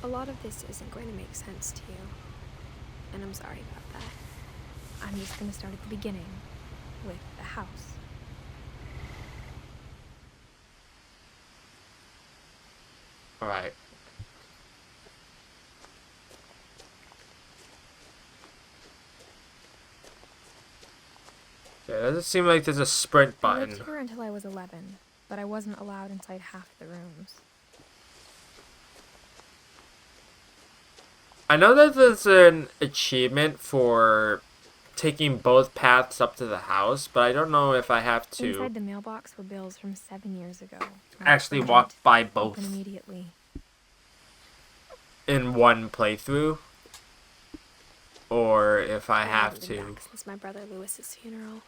A lot of this isn't going to make sense to you, and I'm sorry about that. I'm just going to start at the beginning, with the house. Alright. Okay, it doesn't seem like there's a sprint I button. lived here until I was 11, but I wasn't allowed inside half the rooms. I know that there's an achievement for taking both paths up to the house, but I don't know if I have to Inside the mailbox were bills from 7 years ago. actually walk by Open both immediately. in one playthrough, or if I I have haven't been to back since my brother Lewis's funeral.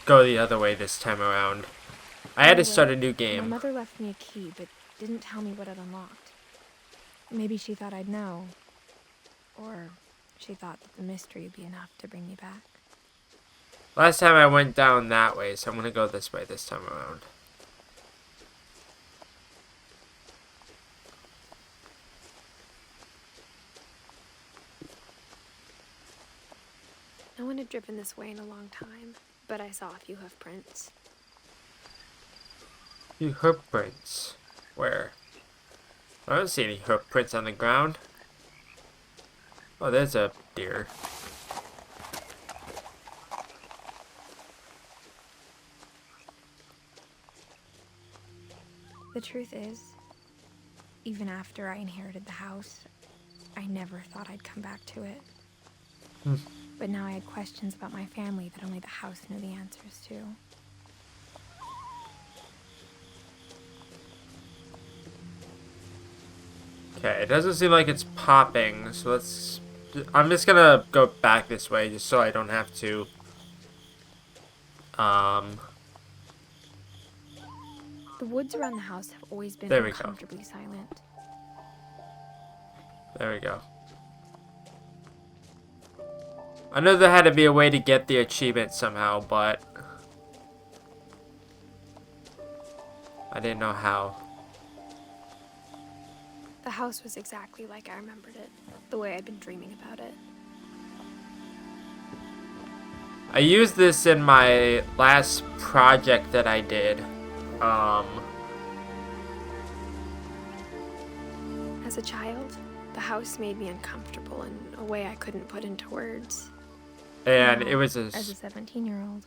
go the other way this time around. I had to start a new My game. mother left me a key, but didn't tell me what it unlocked. Maybe she thought I'd know. Or she thought that the mystery would be enough to bring me back. Last time I went down that way, so I'm gonna go this way this time around. No one had driven this way in a long time, but I saw a few hoof prints. You hoof prints. Where? I don't see any hoof prints on the ground. Oh, there's a deer. The truth is, even after I inherited the house, I never thought I'd come back to it. But now I had questions about my family that only the house knew the answers to. Okay, it doesn't seem like it's popping, so let's... I'm just gonna go back this way just so I don't have to... The woods around the house have always been There we go. uncomfortably silent. There we go. I know there had to be a way to get the achievement somehow, but... I didn't know how. The house was exactly like I remembered it, the way I'd been dreaming about it. I used this in my last project that I did. As a child, the house made me uncomfortable in a way I couldn't put into words. And Now, it was as a 17-year-old,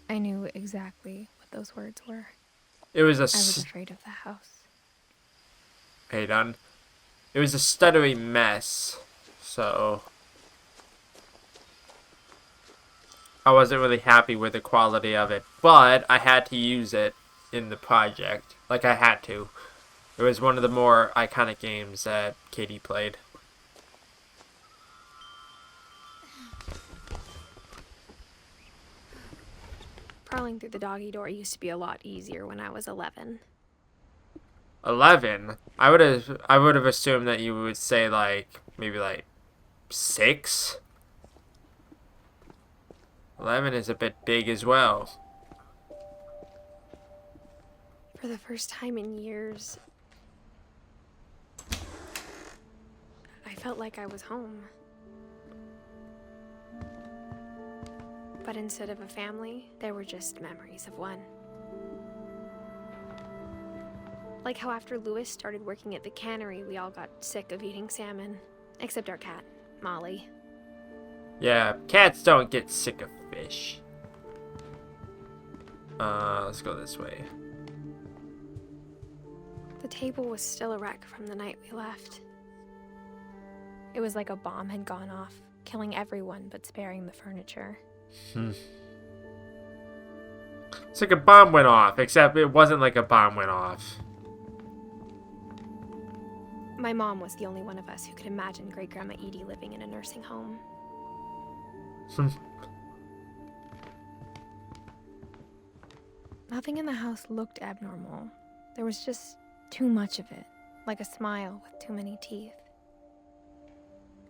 I knew exactly what those words were. It was I was afraid of the house. Hey, done. It was a stuttery mess, so I wasn't really happy with the quality of it, but I had to use it in the project. Like, I had to. It was one of the more iconic games that Katie played. Crawling through the doggy door used to be a lot easier when I was 11. 11? I would have assumed that you would say, like, maybe, like, 6? 11 is a bit big as well. For the first time in years, I felt like I was home. But instead of a family, there were just memories of one. Like how after Lewis started working at the cannery, we all got sick of eating salmon. Except our cat, Molly. Yeah, cats don't get sick of fish. Let's go this way. The table was still a wreck from the night we left. It was like a bomb had gone off, killing everyone but sparing the furniture. It's like a bomb went off, except it wasn't like a bomb went off. My mom was the only one of us who could imagine Great-Grandma Edie living in a nursing home. Nothing in the house looked abnormal. There was just too much of it, like a smile with too many teeth.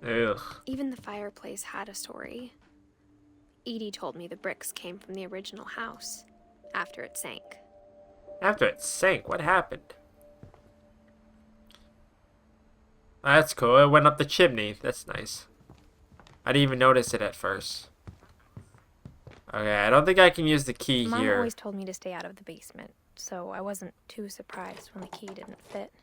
Ugh. Even the fireplace had a story. Edie told me the bricks came from the original house, after it sank. After it sank, what happened? That's cool. It went up the chimney. That's nice. I didn't even notice it at first. Okay, I don't think I can use the key Mom here. always told me to stay out of the basement, so I wasn't too surprised when the key didn't fit.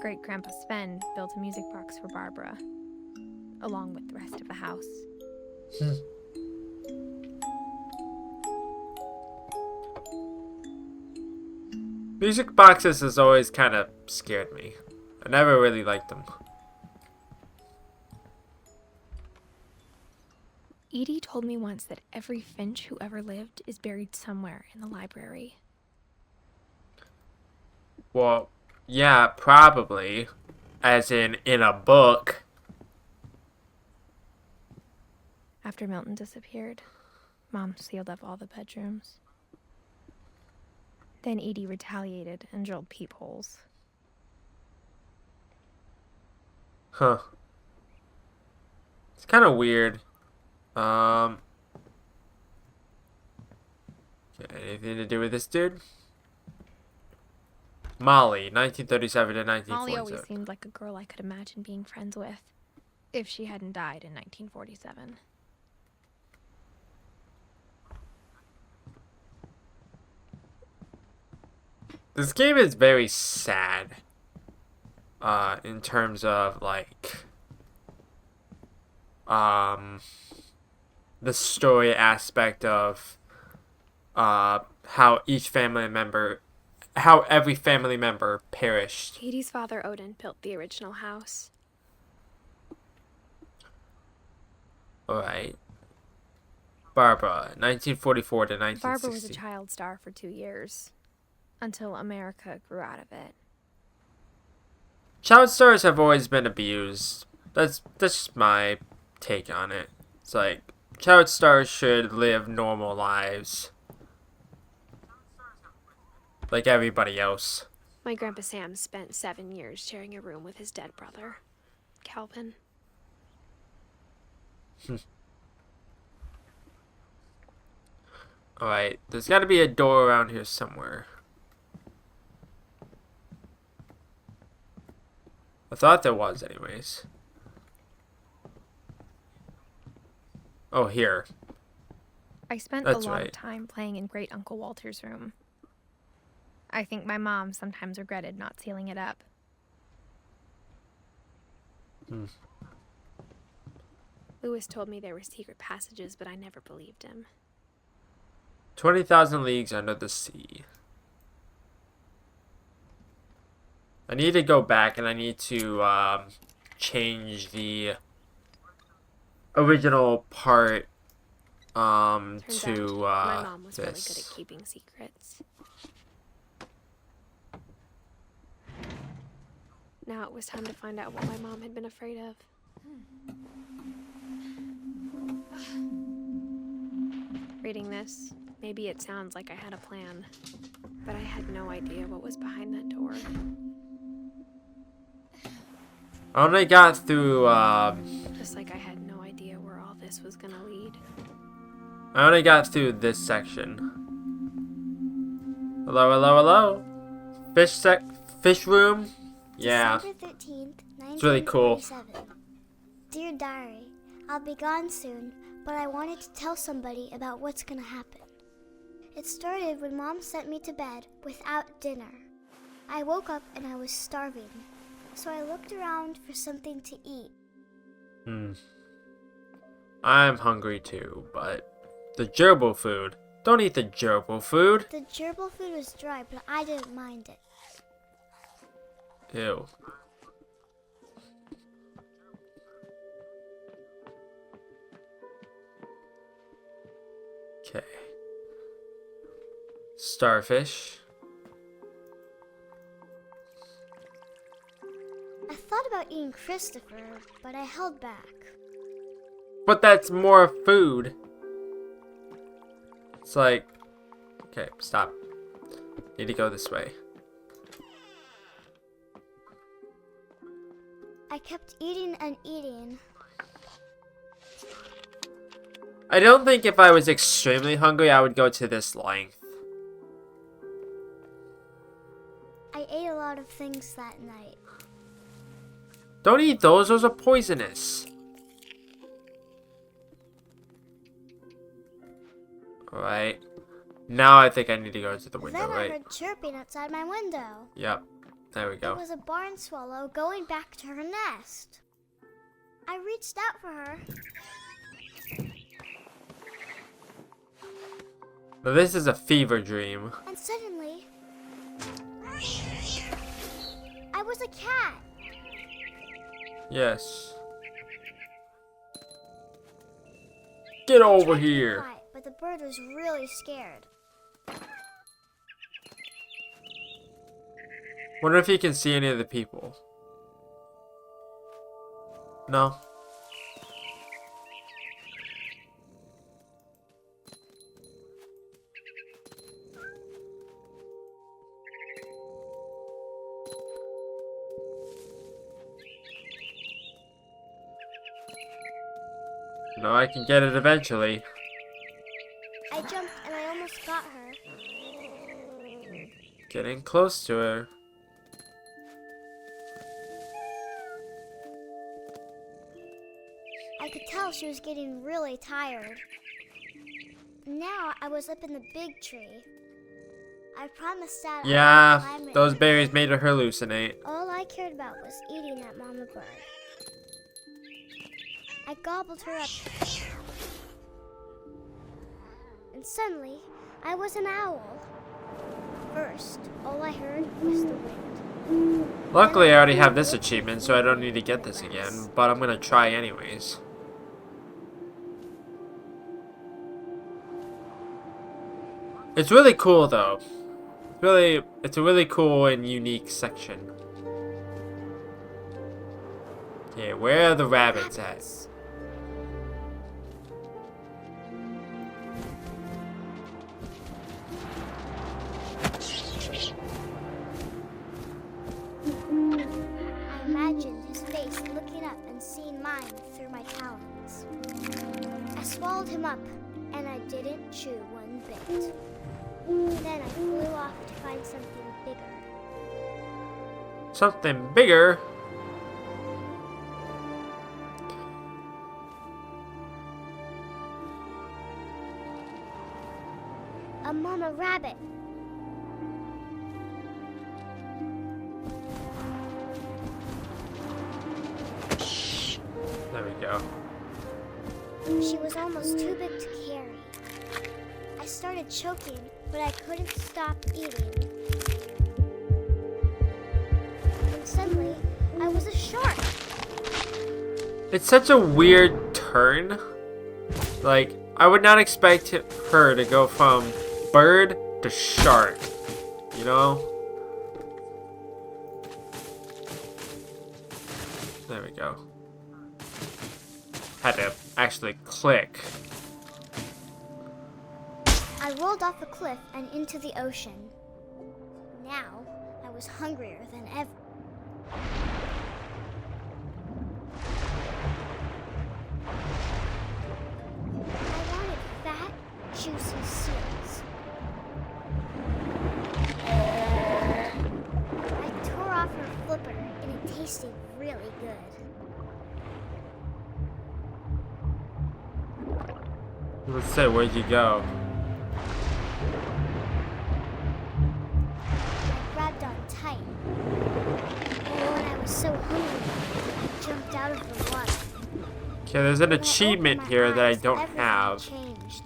Great-Grandpa Sven built a music box for Barbara, along with the rest of the house. Music boxes has always kind of scared me. I never really liked them. Edie told me once that every Finch who ever lived is buried somewhere in the library. Well, yeah, probably. As in a book. After Milton disappeared, Mom sealed up all the bedrooms. Then Edie retaliated and drilled peepholes. Huh. It's kind of weird. Anything to do with this dude? Molly, 1937 to 1947. Molly always seemed like a girl I could imagine being friends with, if she hadn't died in 1947. This game is very sad. In terms of like the story aspect of how every family member perished. Edie's father, Odin, built the original house. Alright. Barbara, 1944 to 1960. Barbara was a child star for 2 years, until America grew out of it. Child stars have always been abused. That's just my take on it. It's like, child stars should live normal lives. Like everybody else. My Grandpa Sam spent 7 years sharing a room with his dead brother, Calvin. Alright, there's gotta be a door around here somewhere. I thought there was anyways. Oh, here. I spent That's a lot right. of time playing in Great Uncle Walter's room. I think my mom sometimes regretted not sealing it up. Lewis told me there were secret passages, but I never believed him. 20,000 Leagues Under the Sea. I need to go back and I need to change the original part Turns to out my mom was this. really good at keeping secrets. Now it was time to find out what my mom had been afraid of. Reading this, maybe it sounds like I had a plan, but I had no idea what was behind that door. I only got through Just like I had no idea where all this was gonna lead. I only got through this section. Hello, hello, hello. Fish room. Yeah. December 13th, It's really cool. 1947. Dear Diary, I'll be gone soon, but I wanted to tell somebody about what's gonna happen. It started when Mom sent me to bed without dinner. I woke up and I was starving, so I looked around for something to eat. I'm hungry too, but the gerbil food. Don't eat the gerbil food. The gerbil food was dry, but I didn't mind it. Ew. Okay. Starfish. I thought about eating Christopher, but I held back. But that's more food. It's like, okay, stop. Need to go this way. I kept eating and eating. I don't think if I was extremely hungry, I would go to this length. I ate a lot of things that night. Don't eat those. Those are poisonous. Alright. Now I think I need to go to the window, Then I right? heard chirping outside my window. Yep. There we It go. was a barn swallow going back to her nest. I reached out for her. Now this is a fever dream. And suddenly, I was a cat. Yes. Get I over tried to be here. quiet, but the bird was really scared. Wonder if he can see any of the people. No. No, I can get it eventually. I jumped and I almost got her. Getting close to her. I could tell she was getting really tired. Now I was up in the big tree. I promised Dad I would Yeah, climb it. those berries made her hallucinate. All I cared about was eating that mama bird. I gobbled her up. And suddenly, I was an owl. First, all I heard was the wind. Luckily, I already have this achievement, so I don't need to get this again, but I'm gonna try anyways. It's really cool though. It's a really cool and unique section. Okay, where are the rabbits at? I imagined his face looking up and seeing mine through my talons. I swallowed him up, and I didn't chew one bit. Then I flew off to find something bigger. Something bigger? A mama rabbit. There we go. She was almost too big to carry. I started choking, but I couldn't stop eating. And suddenly, I was a shark. It's such a weird turn. Like, I would not expect her to go from bird to shark. You know? There we go. Had to actually click. I rolled off a cliff and into the ocean. Now, I was hungrier than ever. I wanted fat, juicy seals. I tore off her flipper and it tasted really good. Let's say, where'd you go? I grabbed on tight. Oh, and I was so hungry, I jumped out of the water. Okay, there's an When I opened achievement my here that I eyes, don't everything have. changed.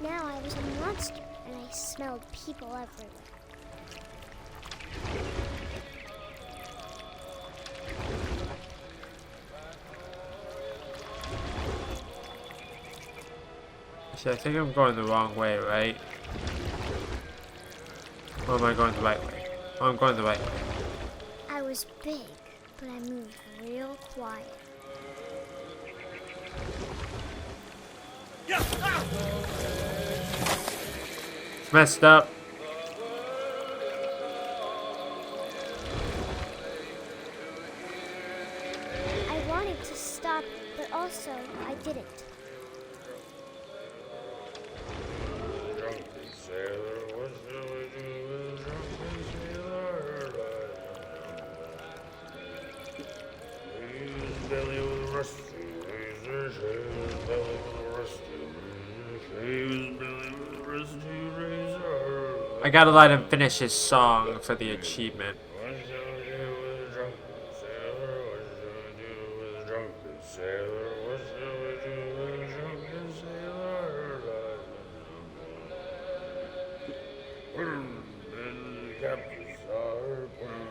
Now I was a monster, and I smelled people everywhere. See, I think I'm going the wrong way, right? Or am I going the right way? Oh, I'm going the right way. I was big, but I moved real quiet. Messed up. I gotta let him finish his song for the achievement.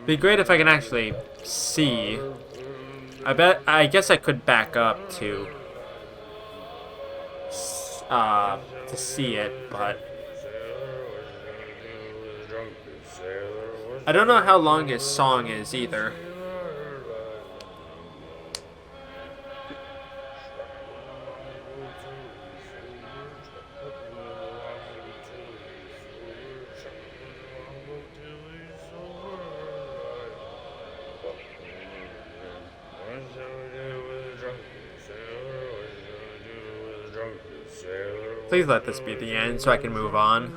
Be great if I can actually see. I guess I could back up to see it, but I don't know how long his song is either. Please let this be the end so I can move on.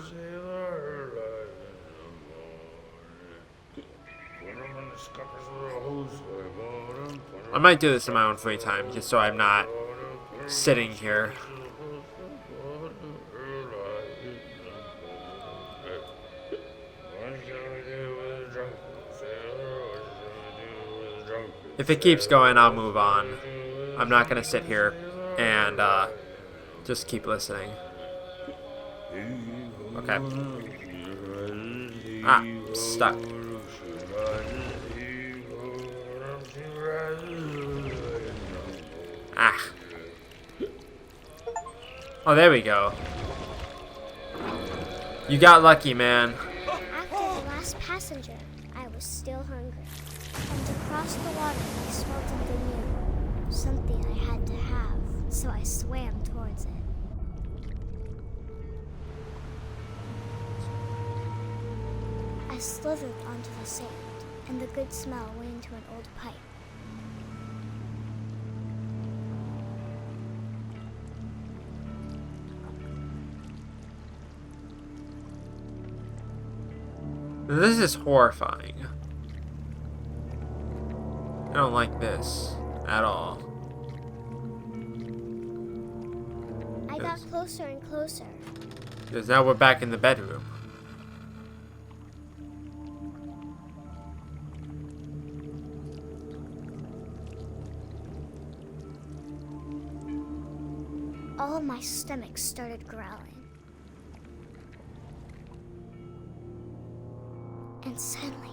I might do this in my own free time, just so I'm not sitting here. If it keeps going, I'll move on. I'm not gonna sit here and just keep listening. Okay. Ah, stuck. Ah. Oh, there we go. You got lucky, man. After the last passenger, I was still hungry. And across the water, I smelled something new. Something I had to have, so I swam towards it. I slithered onto the sand, and the good smell went into an old pipe. This is horrifying. I don't like this at all. I got closer and closer. Because now we're back in the bedroom. All my stomach started growling. And suddenly,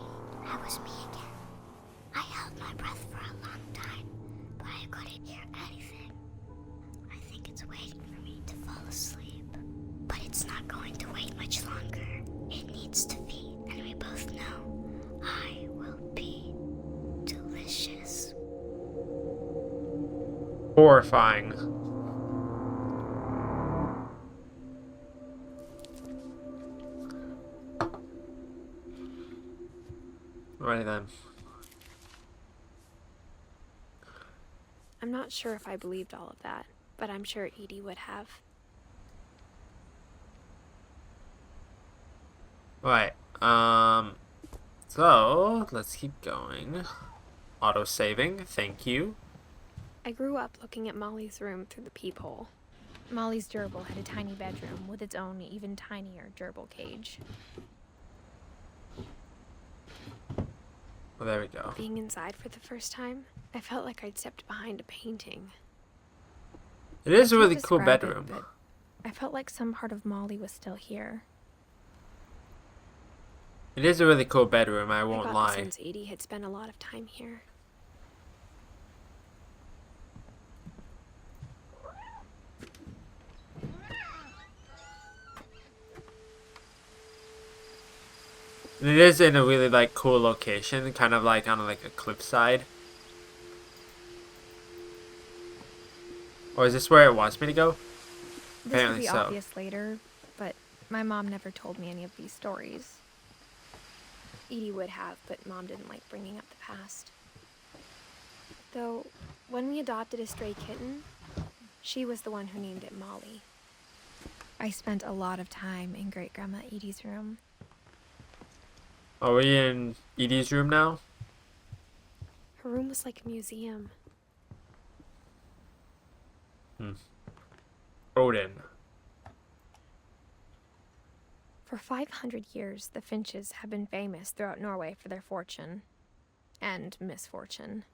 I was me again. I held my breath for a long time, but I couldn't hear anything. I think it's waiting for me to fall asleep. But it's not going to wait much longer. It needs to feed, and we both know I will be delicious. Horrifying. Right then. I'm not sure if I believed all of that, but I'm sure Edie would have. Right. So let's keep going. Auto saving, thank you. I grew up looking at Molly's room through the peephole. Molly's gerbil had a tiny bedroom with its own even tinier gerbil cage. Well, there we go. Being inside for the first time, I felt like I'd stepped behind a painting. It is a I really can't cool describe bedroom. it, but I felt like some part of Molly was still here. It is a really cool bedroom, I I won't got the lie. sense Edie had spent a lot of time here. And it is in a really like cool location, kind of like on like a cliffside. Or is this where it wants me to go? This will Apparently be so. obvious later, but my mom never told me any of these stories. Edie would have, but Mom didn't like bringing up the past. Though, when we adopted a stray kitten, she was the one who named it Molly. I spent a lot of time in Great-Grandma Edie's room. Are we in Edie's room now? Her room was like a museum. Odin. For 500 years, the Finches have been famous throughout Norway for their fortune and misfortune.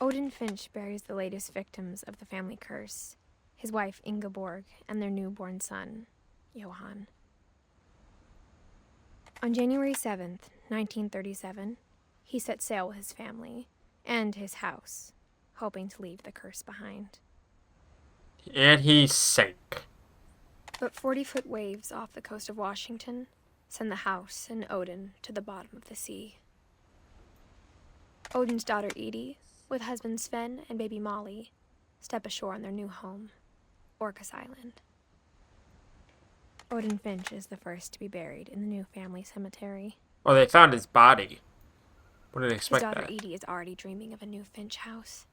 Odin Finch buries the latest victims of the family curse, his wife Ingeborg and their newborn son, Johan. On January 7th, 1937, he set sail with his family and his house, hoping to leave the curse behind. And he sank. But 40-foot waves off the coast of Washington send the house and Odin to the bottom of the sea. Odin's daughter Edith, with husband Sven and baby Molly, step ashore on their new home, Orcas Island. Odin Finch is the first to be buried in the new family cemetery. Oh, they found his body. Wouldn't expect His daughter that. Edie is already dreaming of a new Finch house.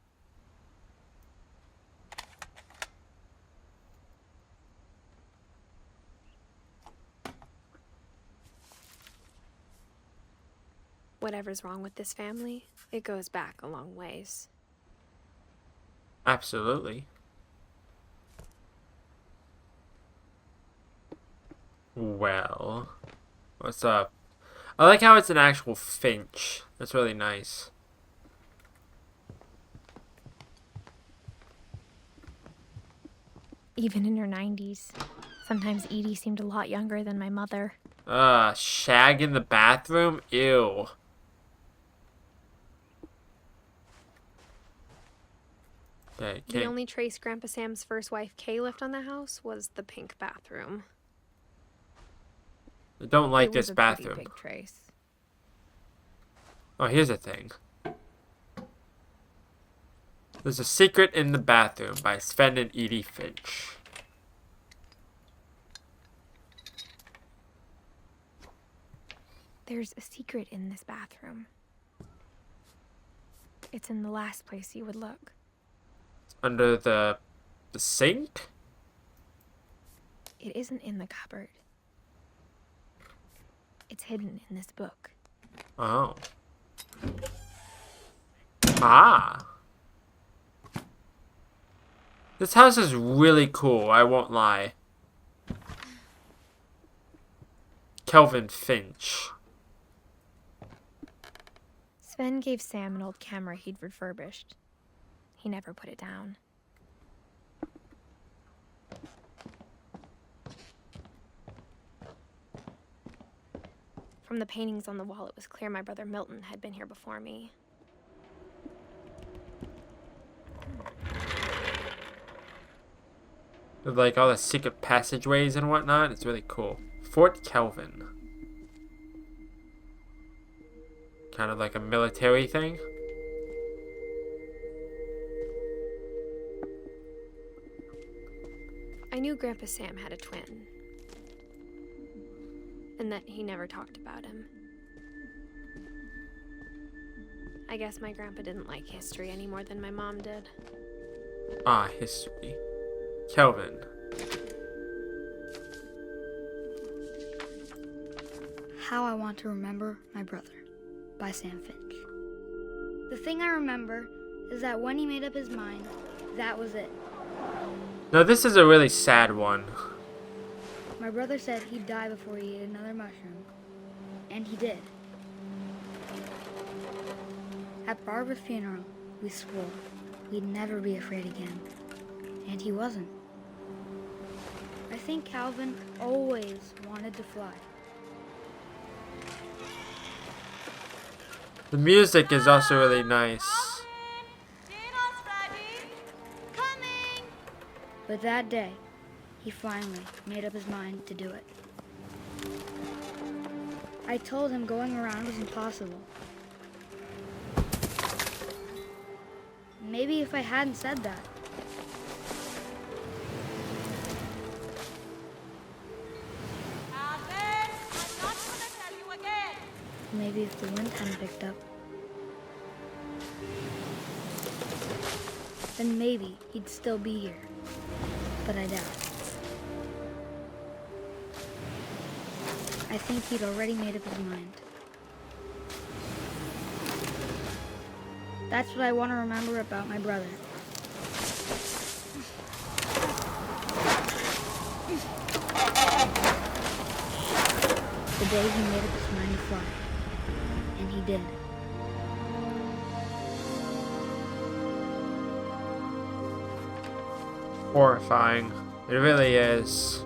Whatever's wrong with this family, it goes back a long ways. Absolutely. Well, what's up? I like how it's an actual Finch. That's really nice. Even in her 90s, sometimes Edie seemed a lot younger than my mother. Shag in the bathroom? Ew. Okay, The only trace Grandpa Sam's first wife, Kay, left on the house was the pink bathroom. I don't like It was this a pretty bathroom. big trace. Oh, here's a thing. There's a Secret in the Bathroom by Sven and Edie Finch. There's a secret in this bathroom. It's in the last place you would look. Under the sink? It isn't in the cupboard. It's hidden in this book. Oh. Ah. This house is really cool, I won't lie. Kelvin Finch. Sven gave Sam an old camera he'd refurbished. He never put it down. From the paintings on the wall, it was clear my brother Milton had been here before me. With like all the secret passageways and whatnot, it's really cool. Fort Kelvin. Kind of like a military thing. I knew Grandpa Sam had a twin, and that he never talked about him. I guess my grandpa didn't like history any more than my mom did. Ah, history. Kelvin. How I Want to Remember My Brother by Sam Finch. The thing I remember is that when he made up his mind, that was it. Now this is a really sad one. My brother said he'd die before he ate another mushroom, and he did. At Barbara's funeral, we swore we'd never be afraid again, and he wasn't. I think Calvin always wanted to fly. The music is also really nice. But that day, he finally made up his mind to do it. I told him going around was impossible. Maybe if I hadn't said that. Maybe if the wind hadn't picked up. Then maybe he'd still be here. But I doubt it. I think he'd already made up his mind. That's what I want to remember about my brother. day he made up his mind to fly. And he did. Horrifying. It really is.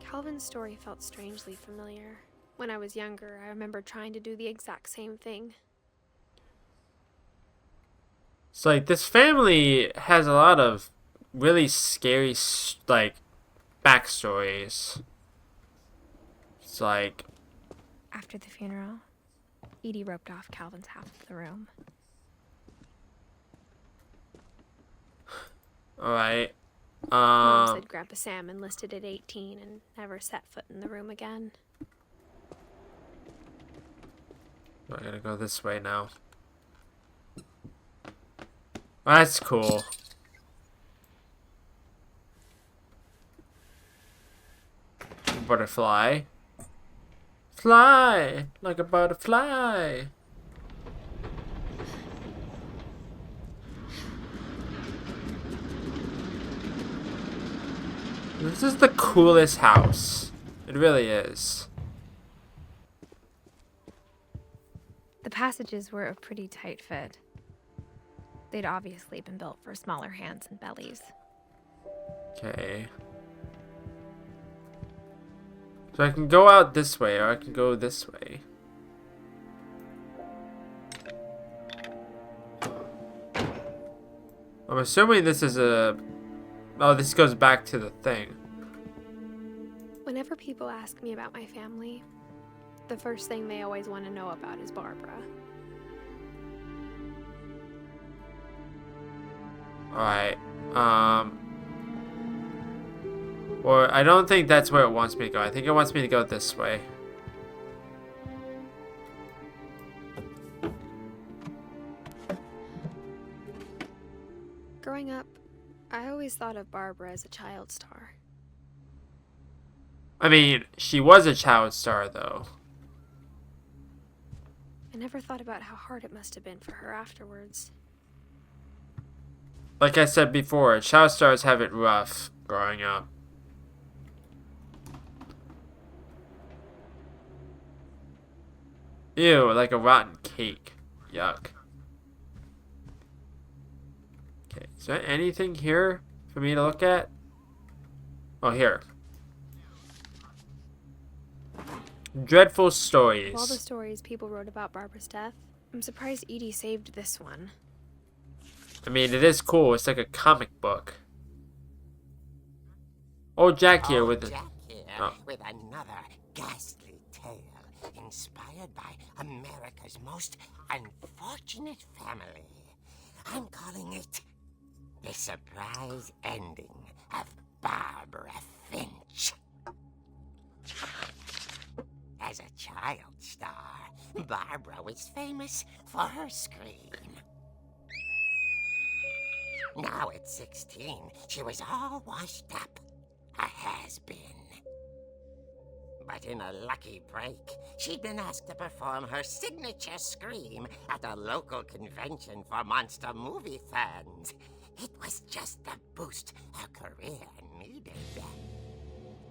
Calvin's story felt strangely familiar. When I was younger, I remember trying to do the exact same thing. It's like this family has a lot of really scary, like, backstories. It's like... After the funeral, Edie roped off Calvin's half of the room. Alright. Mom said Grandpa Sam enlisted at 18 and never set foot in the room again. I gotta go this way now. That's cool. Butterfly. Fly like a butterfly. This is the coolest house. It really is. The passages were a pretty tight fit. They'd obviously been built for smaller hands and bellies. Okay. So I can go out this way, or I can go this way. I'm assuming this is a... Oh, this goes back to the thing. Whenever people ask me about my family, the first thing they always want to know about is Barbara. Alright. Or I don't think that's where it wants me to go. I think it wants me to go this way. Growing up, I always thought of Barbara as a child star. I mean, she was a child star, though. I never thought about how hard it must have been for her afterwards. Like I said before, child stars have it rough growing up. Ew, like a rotten cake. Yuck. Okay, is there anything here for me to look at? Oh, here. Dreadful stories. Of all the stories people wrote about Barbara's death, I'm surprised Edie saved this one. I mean, it is cool. It's like a comic book. Oh, Jack here with Jack here with another ghastly tale inspired by America's most unfortunate family. I'm calling it The Surprise Ending of Barbara Finch. As a child star, Barbara was famous for her scream. Now at 16, she was all washed up, a has-been. But in a lucky break, she'd been asked to perform her signature scream at a local convention for monster movie fans. It was just the boost her career needed.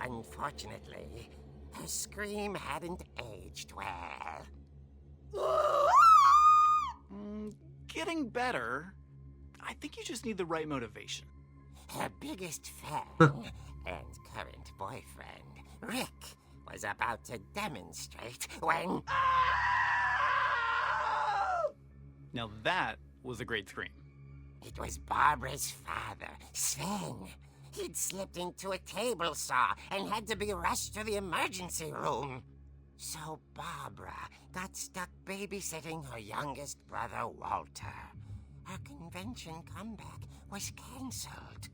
Unfortunately, her scream hadn't aged well. Getting better. I think you just need the right motivation. Her biggest fan and current boyfriend, Rick, was about to demonstrate when... Now that was a great scream. It was Barbara's father, Sven. He'd slipped into a table saw and had to be rushed to the emergency room. So Barbara got stuck babysitting her youngest brother, Walter. Her convention comeback was cancelled.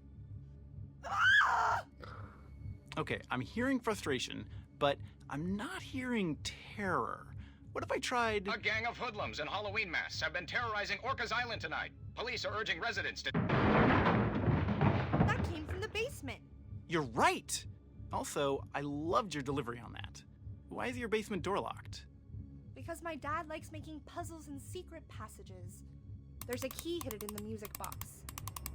Okay, I'm hearing frustration, but I'm not hearing terror. What if I tried... A gang of hoodlums in Halloween masks have been terrorizing Orcas Island tonight. Police are urging residents to... That came from the basement. You're right! Also, I loved your delivery on that. Why is your basement door locked? Because my dad likes making puzzles and secret passages. There's a key hidden in the music box.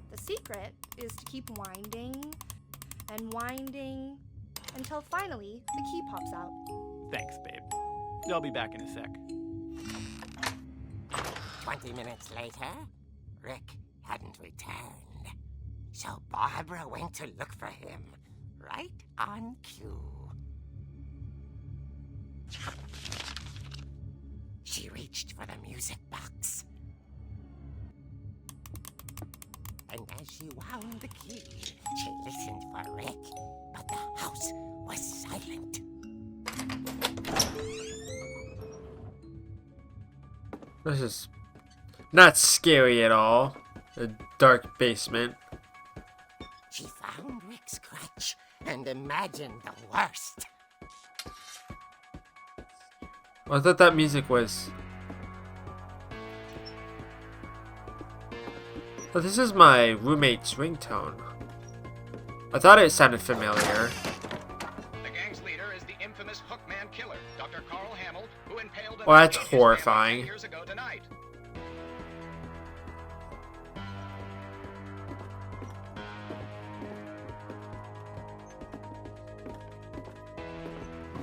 The secret is to keep winding and winding until finally the key pops out. Thanks, babe. I'll be back in a sec. 20 minutes later, Rick hadn't returned. So Barbara went to look for him, right on cue. She reached for the music box. And as she wound the key, she listened for Rick, but the house was silent. This is not scary at all. A dark basement. She found Rick's crutch and imagined the worst. I thought that music was... Oh, this is my roommate's ringtone. I thought it sounded familiar. The gang's leader is the infamous Hookman killer, Dr. Carl Hamill, who impaled Well, that's his family horrifying. 10 years ago tonight.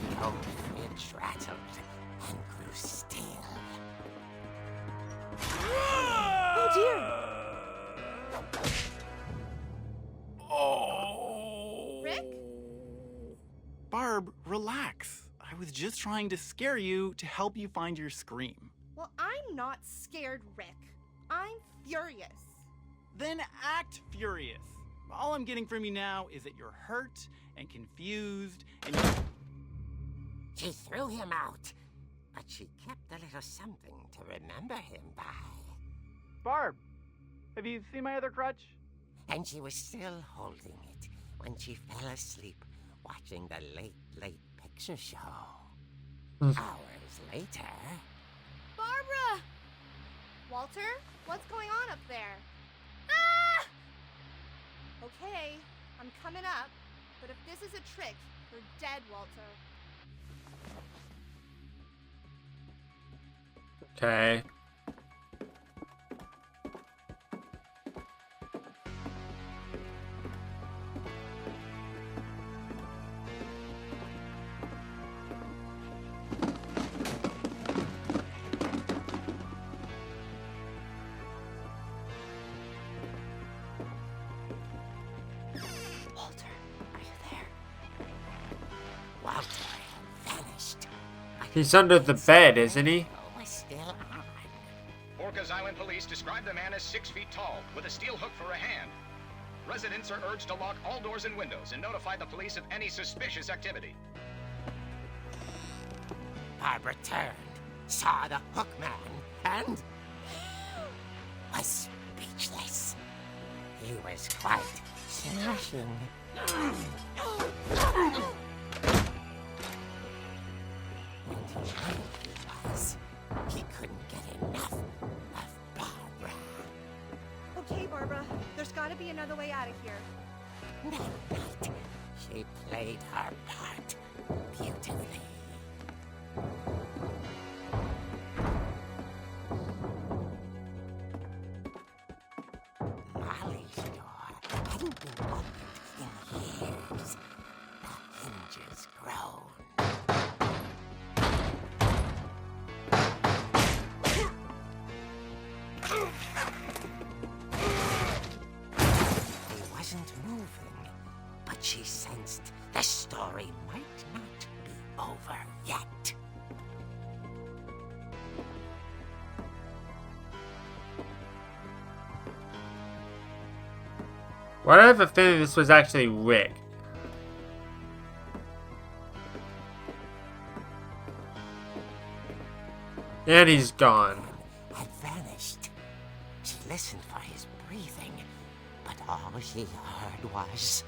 The old fridge rattled and grew still. Oh dear! Rick? Barb, relax. I was just trying to scare you to help you find your scream. Well, I'm not scared, Rick. I'm furious. Then act furious. All I'm getting from you now is that you're hurt and confused and She threw him out, but she kept a little something to remember him by. Barb, have you seen my other crutch? And she was still holding it when she fell asleep watching the late picture show. Hours later... Barbara! Walter, what's going on up there? Ah! Okay, I'm coming up, but if this is a trick, you're dead, Walter. Okay. Walter, are you there? Walter vanished. He's under the bed, isn't he? Was still on. Orcas Island police describe the man as 6 feet tall, with a steel hook for a hand. Residents are urged to lock all doors and windows and notify the police of any suspicious activity. Barbara turned, saw the hook man, and was speechless. He was quite smashing. And he knew he was. He couldn't get enough of Barbara. Okay, Barbara, there's gotta be another way out of here. That night, she played her part beautifully. Molly's door hadn't been opened in years. The hinges groaned. He wasn't moving, but she sensed the story might not be over yet. Why do I have a feeling this was actually Rick? And he's gone. Had vanished. She listened for his breathing, but all she heard was...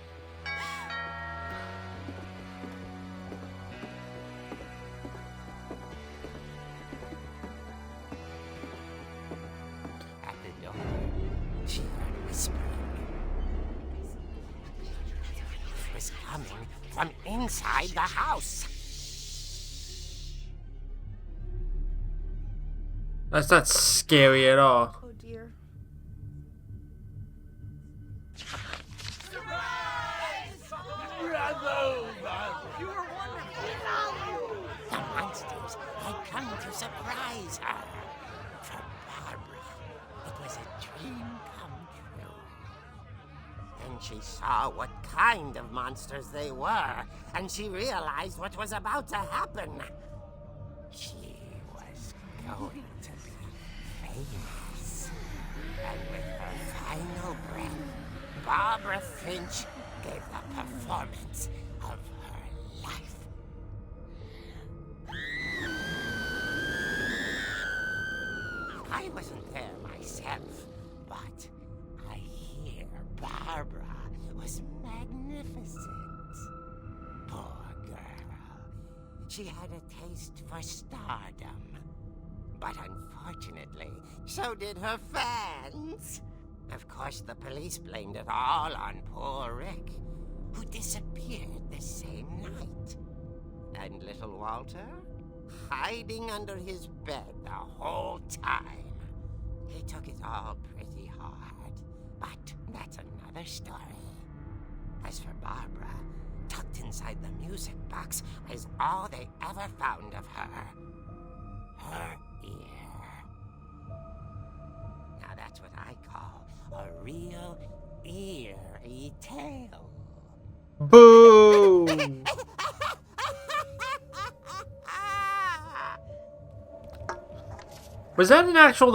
At the door, she heard whispering. It was coming from inside the house. That's not scary at all. Oh dear. Surprise! The monsters had come to surprise her. For Barbara, it was a dream come true. Then she saw what kind of monsters they were, and she realized what was about to happen. She was going to be famous. And with her final breath, Barbara Finch gave the performance of her life. I wasn't there myself, but I hear Barbara was magnificent. Poor girl. She had a taste for stardom. But unfortunately, so did her fans. Of course, the police blamed it all on poor Rick, who disappeared the same night. And little Walter? Hiding under his bed the whole time. He took it all pretty hard, but that's another story. As for Barbara, tucked inside the music box was all they ever found of her. Her ear. Now that's what I call a real eerie tale. Boo! Was that an actual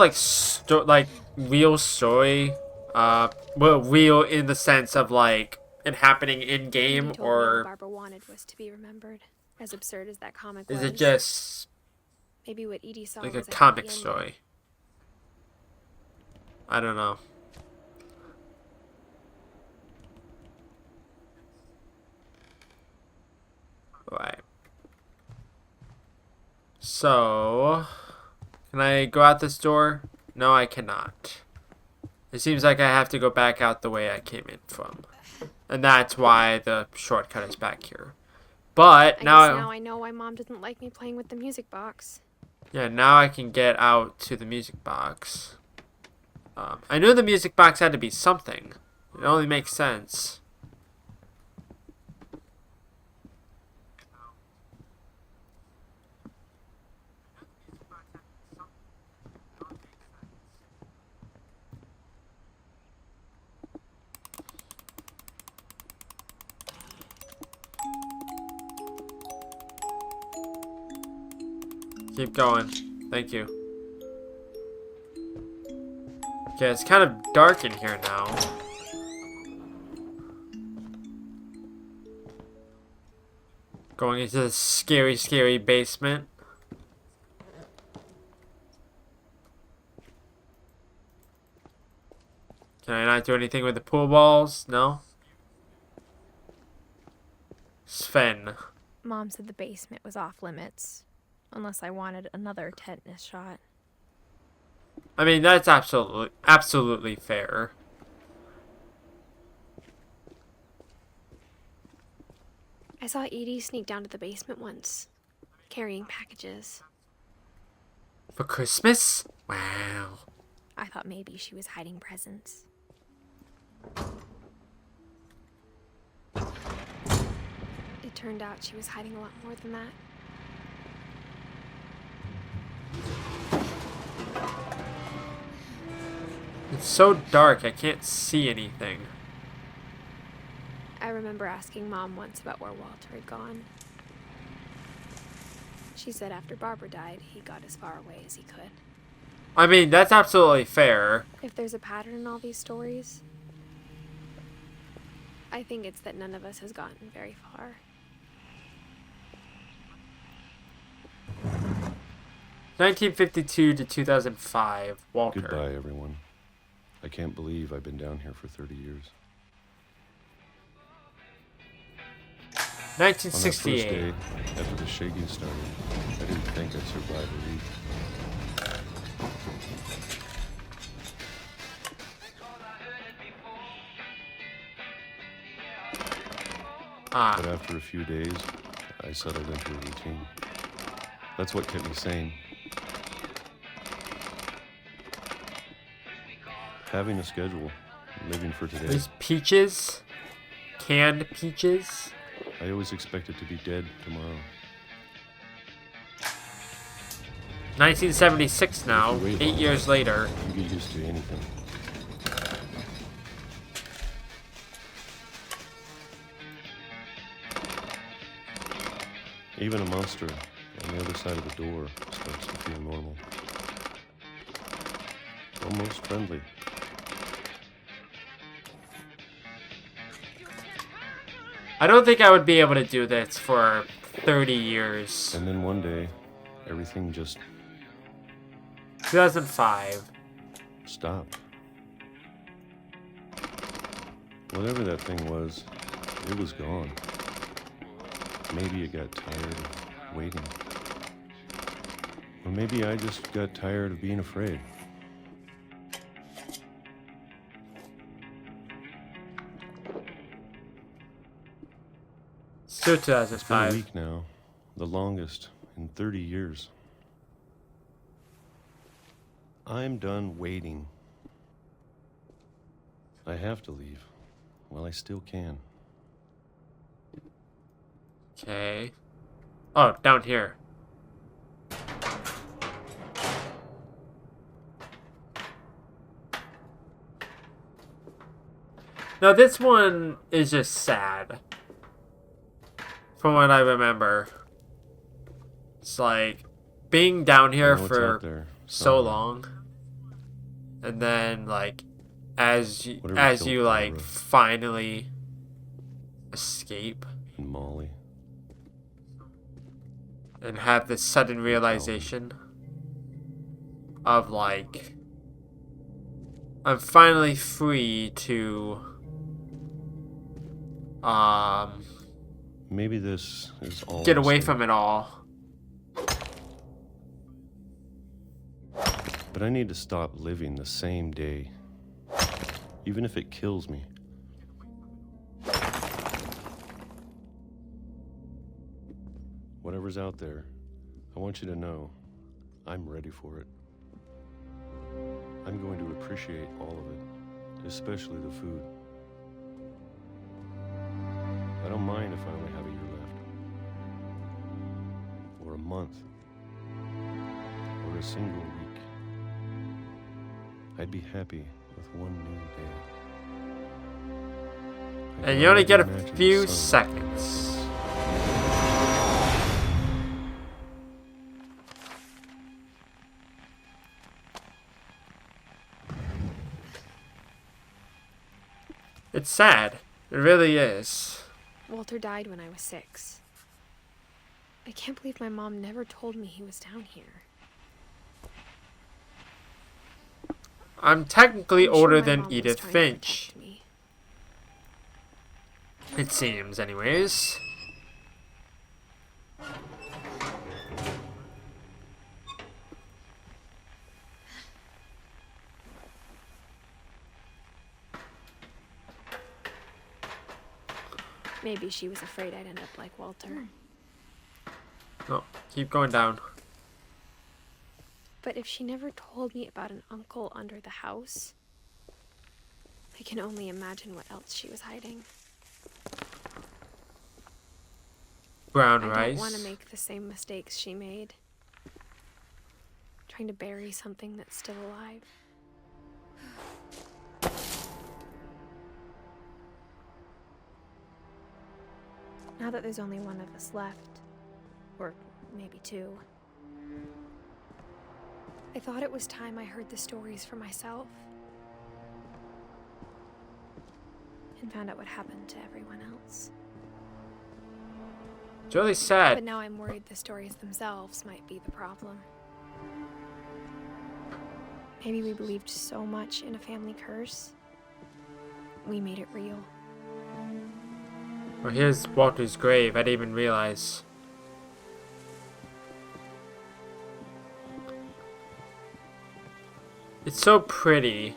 real story? Well, real in the sense of like it happening in game, Edie told me or what Barbara wanted was to be remembered. As absurd as that comic was. is it just maybe what Edie saw like was a happy comic ending. story? I don't know. Right. So, can I go out this door? No, I cannot. It seems like I have to go back out the way I came in from. And that's why the shortcut is back here. But I now, guess now I know why Mom didn't like me playing with the music box. yeah, now I can get out to the music box. I knew the music box had to be something. It only makes sense. Keep going. Thank you. Okay, it's kind of dark in here now. Going into the scary, scary basement. Can I not do anything with the pool balls? No? Sven. Mom said the basement was off limits, unless I wanted another tetanus shot. I mean, that's absolutely fair. I saw Edie sneak down to the basement once, carrying packages. For Christmas? Wow. I thought maybe she was hiding presents. It turned out she was hiding a lot more than that. It's so dark, I can't see anything. I remember asking Mom once about where Walter had gone. She said after Barbara died, he got as far away as he could. I mean, that's absolutely fair. If there's a pattern in all these stories, I think it's that none of us has gotten very far. (1952 to 2005), Walter. Goodbye, everyone. I can't believe I've been down here for 30 years. On that first 1968. day, after the shaking started, I didn't think I'd survive a week. But after a few days, I settled into a routine. That's what kept me sane. Having a schedule, living for today. These peaches, canned peaches. I always expected to be dead tomorrow. 1976 now, 8 years later. You get used to anything. Even a monster on the other side of the door starts to feel normal. Almost friendly. I don't think I would be able to do this for 30 years. And then one day, everything just 2005. stopped. Whatever that thing was, it was gone. Maybe it got tired of waiting. Or maybe I just got tired of being afraid. Still It's been a 2005. week now, the longest in 30 years. I'm done waiting. I have to leave while I still can. Okay. Oh, down here. Now this one is just sad. From what I remember. It's like being down here I know it's out for there so somewhere. long. And then like as you Whatever killed like Barbara. finally escape And Molly. and have this sudden realization of like I'm finally free to Maybe this is all get a away mistake. from it all. But I need to stop living the same day. Even if it kills me. Whatever's out there, I want you to know I'm ready for it. I'm going to appreciate all of it, especially the food. I don't mind if I only have a year left. Or a month. Or a single week. I'd be happy with one new day. I And can you only already get a imagine the few sun. seconds. It's sad. It really is. Walter died when I was 6. I can't believe my mom never told me he was down here. I'm technically I'm sure older my than mom was Edith trying to Finch. protect me. It seems, anyways. Maybe she was afraid I'd end up like Walter. No, keep going down. But if she never told me about an uncle under the house, I can only imagine what else she was hiding. Brown I rice. don't want to make the same mistakes she made. Trying to bury something that's still alive. Now that there's only one of us left, or maybe 2, I thought it was time I heard the stories for myself and found out what happened to everyone else. It's really sad. But now I'm worried the stories themselves might be the problem. Maybe we believed so much in a family curse, we made it real. Well, here's Walter's grave. I didn't even realize. It's so pretty.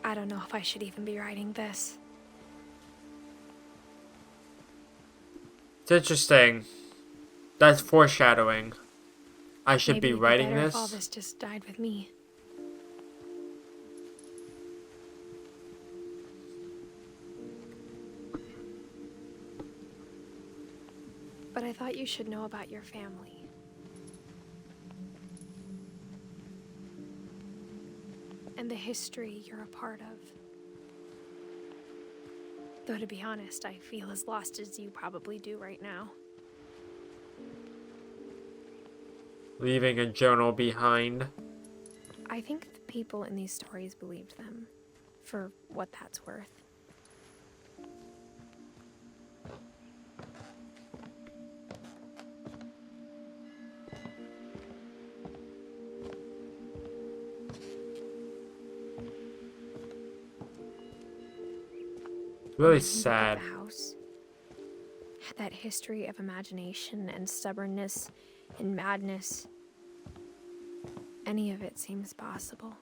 I don't know if I should even be writing this. It's interesting. That's foreshadowing. I should Maybe be it'd writing better this. if all this just died with me. But I thought you should know about your family. And the history you're a part of. Though to be honest, I feel as lost as you probably do right now. Leaving a journal behind. I think the people in these stories believed them, for what that's worth. Really When he sad. built the house had that history of imagination and stubbornness and madness. Any of it seems possible.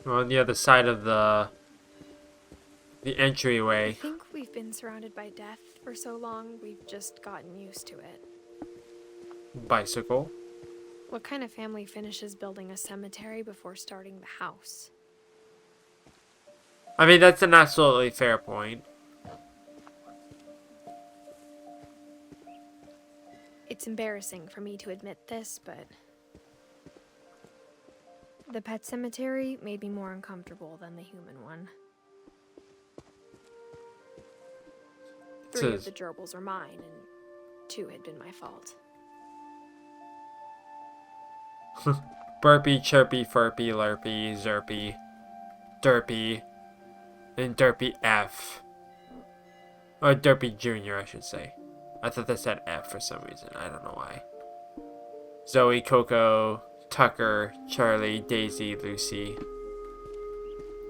On the other side of the I entryway. think we've been surrounded by death for so long, we've just gotten used to it. Bicycle. What kind of family finishes building a cemetery before starting the house? I mean, that's an absolutely fair point. It's embarrassing for me to admit this, but the pet cemetery made me more uncomfortable than the human one. 3 of the gerbils are mine, and 2 had been my fault. Burpy, chirpy, furpy, lurpy, zerpy, derpy, and derpy F. Or derpy junior, I should say. I thought that said F for some reason. I don't know why. Zoe, Coco, Tucker, Charlie, Daisy, Lucy,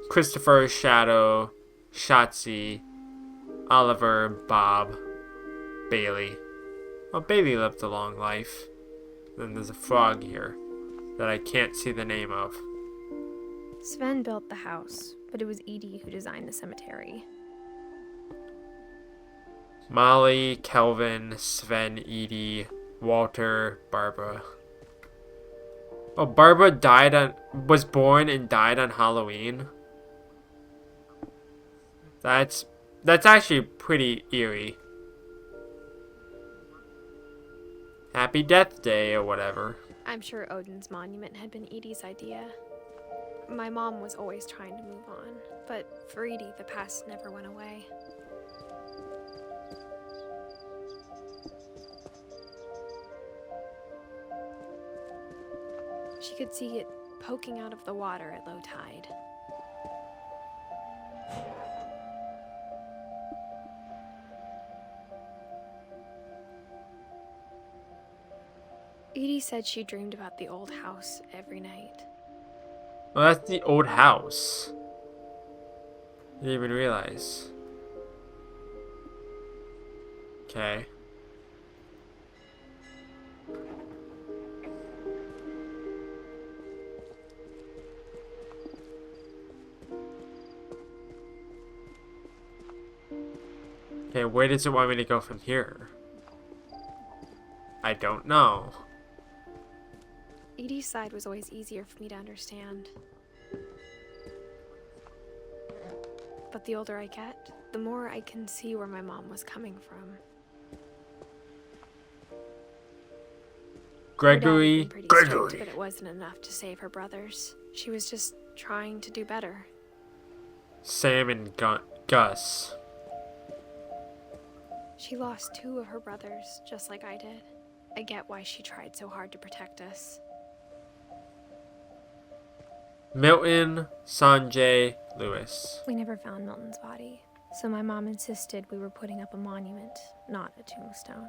Christopher, Shadow, Shotzi, Oliver, Bob, Bailey. Well, Bailey lived a long life. Then there's a frog here that I can't see the name of. Sven built the house, but it was Edie who designed the cemetery. Molly, Kelvin, Sven, Edie, Walter, Barbara. Oh, Barbara was born and died on Halloween. That's actually pretty eerie. Happy Death Day or whatever. I'm sure Odin's monument had been Edie's idea. My mom was always trying to move on, but for Edie, the past never went away. She could see it poking out of the water at low tide. Edie said she dreamed about the old house every night. Oh, that's the old house. Didn't even realize. Okay. Okay, where does it want me to go from here? I don't know. Edie's side was always easier for me to understand. But the older I get, the more I can see where my mom was coming from. Gregory. Her dad had been pretty strict, but it wasn't enough to save her brothers. She was just trying to do better. Sam and Gus. She lost 2 of her brothers, just like I did. I get why she tried so hard to protect us. Milton, Sanjay, Lewis. We never found Milton's body, so my mom insisted we were putting up a monument, not a tombstone.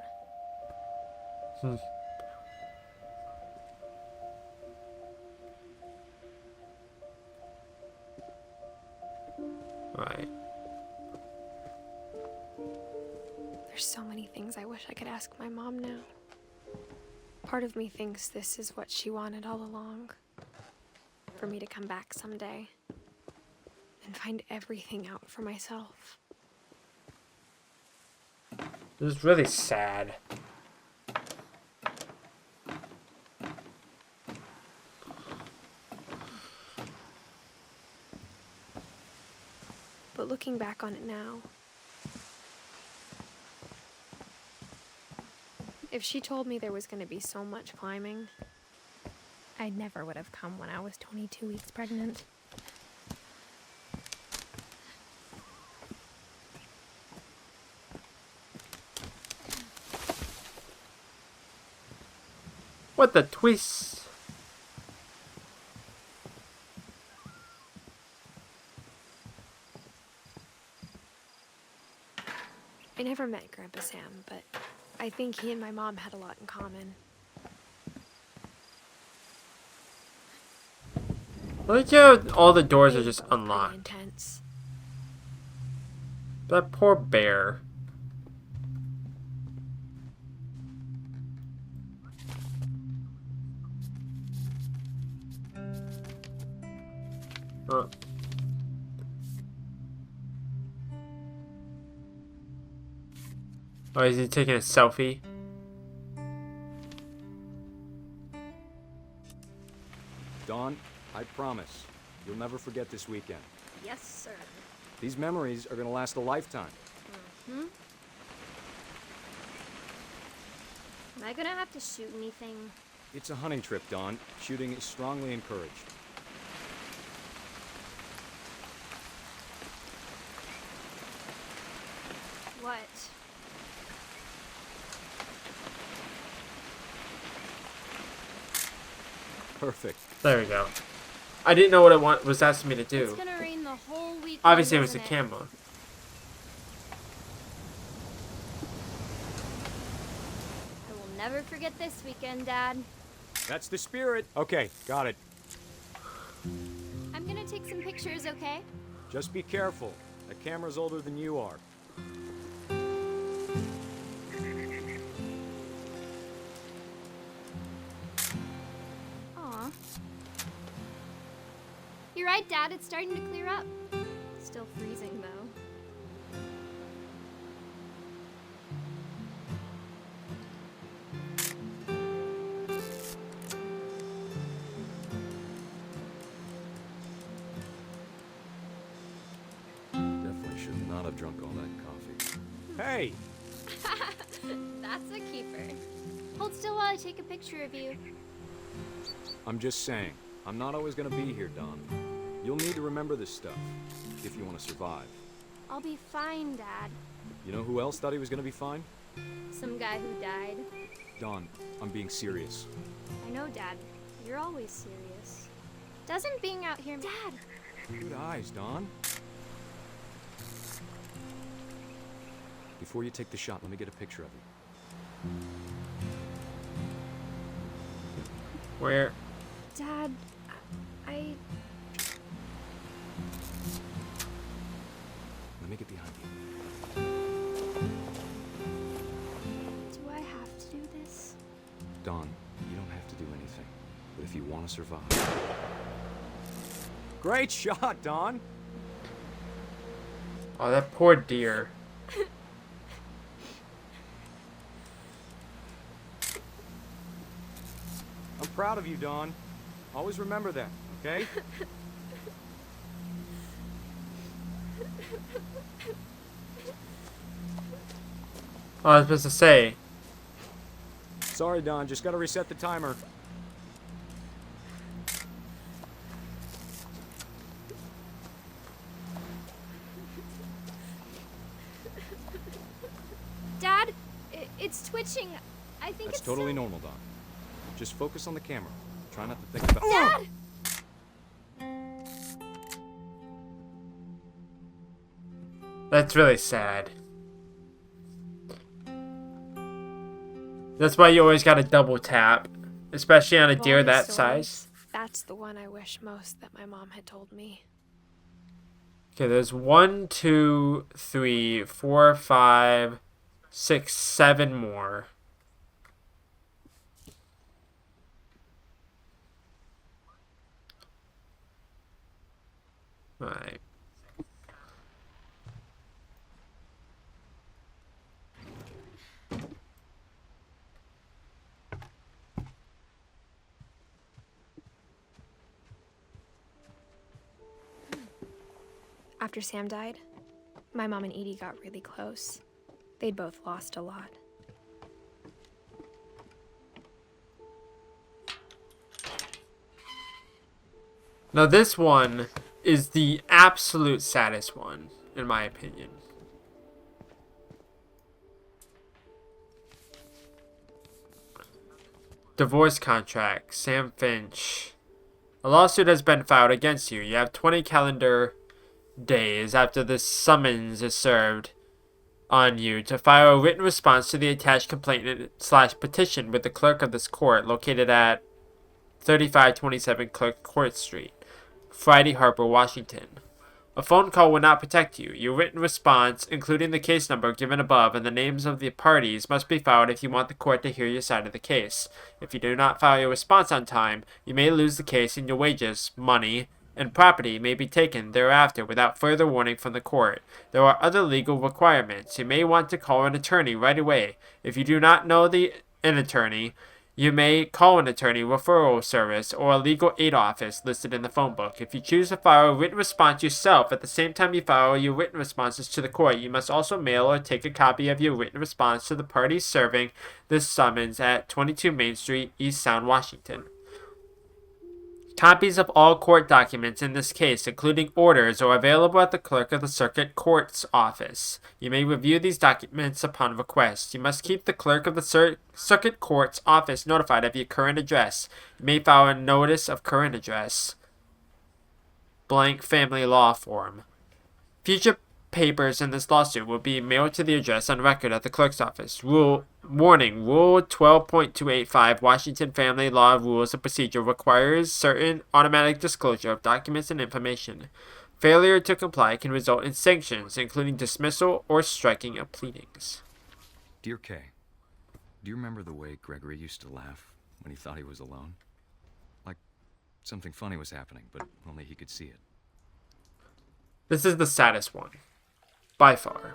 Right. There's so many things I wish I could ask my mom now. Part of me thinks this is what she wanted all along. For me to come back someday and find everything out for myself. This is really sad. But looking back on it now, if she told me there was going to be so much climbing, I never would have come when I was 22 weeks pregnant. What the twist? I never met Grandpa Sam, but I think he and my mom had a lot in common. I like how all the doors are They just were pretty unlocked. intense. That poor bear. Oh. Oh, is he taking a selfie? Dawn, I promise, you'll never forget this weekend. Yes, sir. These memories are gonna last a lifetime. Hmm? Am I gonna have to shoot anything? It's a hunting trip, Dawn. Shooting is strongly encouraged. What? Perfect. There we go. I didn't know what it was asking me to do. It's gonna rain the whole weekend. Obviously, it was the isn't camera. I will never forget this weekend, Dad. That's the spirit. Okay, got it. I'm gonna take some pictures, okay? Just be careful. That camera's older than you are. Aw. You're right, Dad. It's starting to clear up. Still freezing, though. Definitely should not have drunk all that coffee. Hey! That's a keeper. Hold still while I take a picture of you. I'm just saying, I'm not always gonna be here, Dawn. You'll need to remember this stuff, if you want to survive. I'll be fine, Dad. You know who else thought he was gonna be fine? Some guy who died. Dawn, I'm being serious. I know, Dad. You're always serious. Doesn't being out here... Dad! Good eyes, Dawn. Before you take the shot, let me get a picture of you. Where? Dad, I... Let me get behind you. Do I have to do this? Dawn, you don't have to do anything. But if you want to survive... Great shot, Dawn! Oh, that poor deer. I'm proud of you, Dawn. Always remember that, okay? Oh, I was supposed to say. Sorry, Dawn. Just gotta reset the timer. Dad, it's twitching. I think That's it's totally still... normal, Dawn. Just focus on the camera. Try not to think about... Dad! That's really sad. That's why you always gotta double tap. Especially on a Of all deer the that stories, size. That's the one I wish most that my mom had told me. Okay, there's 1, 2, 3, 4, 5, 6, 7 more. Alright. After Sam died, My mom and Edie got really close. They'd both lost a lot. Now this one is the absolute saddest one, in my opinion. Divorce contract, Sam Finch. A lawsuit has been filed against you. You have 20 calendar days after the summons is served on you to file a written response to the attached complaint/petition with the clerk of this court located at 3527 Clerk Court Street, Friday Harbor, Washington. A phone call will not protect you. Your written response, including the case number given above and the names of the parties, must be filed if you want the court to hear your side of the case. If you do not file your response on time, you may lose the case and your wages, money, and property may be taken thereafter without further warning from the court. There are other legal requirements. You may want to call an attorney right away. If you do not know an attorney, you may call an attorney referral service or a legal aid office listed in the phone book. If you choose to file a written response yourself at the same time you file your written responses to the court, you must also mail or take a copy of your written response to the parties serving this summons at 22 Main Street, East Sound, Washington. Copies of all court documents in this case, including orders, are available at the clerk of the circuit court's office. You may review these documents upon request. You must keep the clerk of the circuit court's office notified of your current address. You may file a notice of current address. Blank family law form. Future papers in this lawsuit will be mailed to the address on record at the clerk's office. Warning, Rule 12.285 Washington Family Law Rules of Procedure requires certain automatic disclosure of documents and information. Failure to comply can result in sanctions, including dismissal or striking of pleadings. Dear Kay, do you remember the way Gregory used to laugh when he thought he was alone? Like something funny was happening, but only he could see it. This is the saddest one. By far.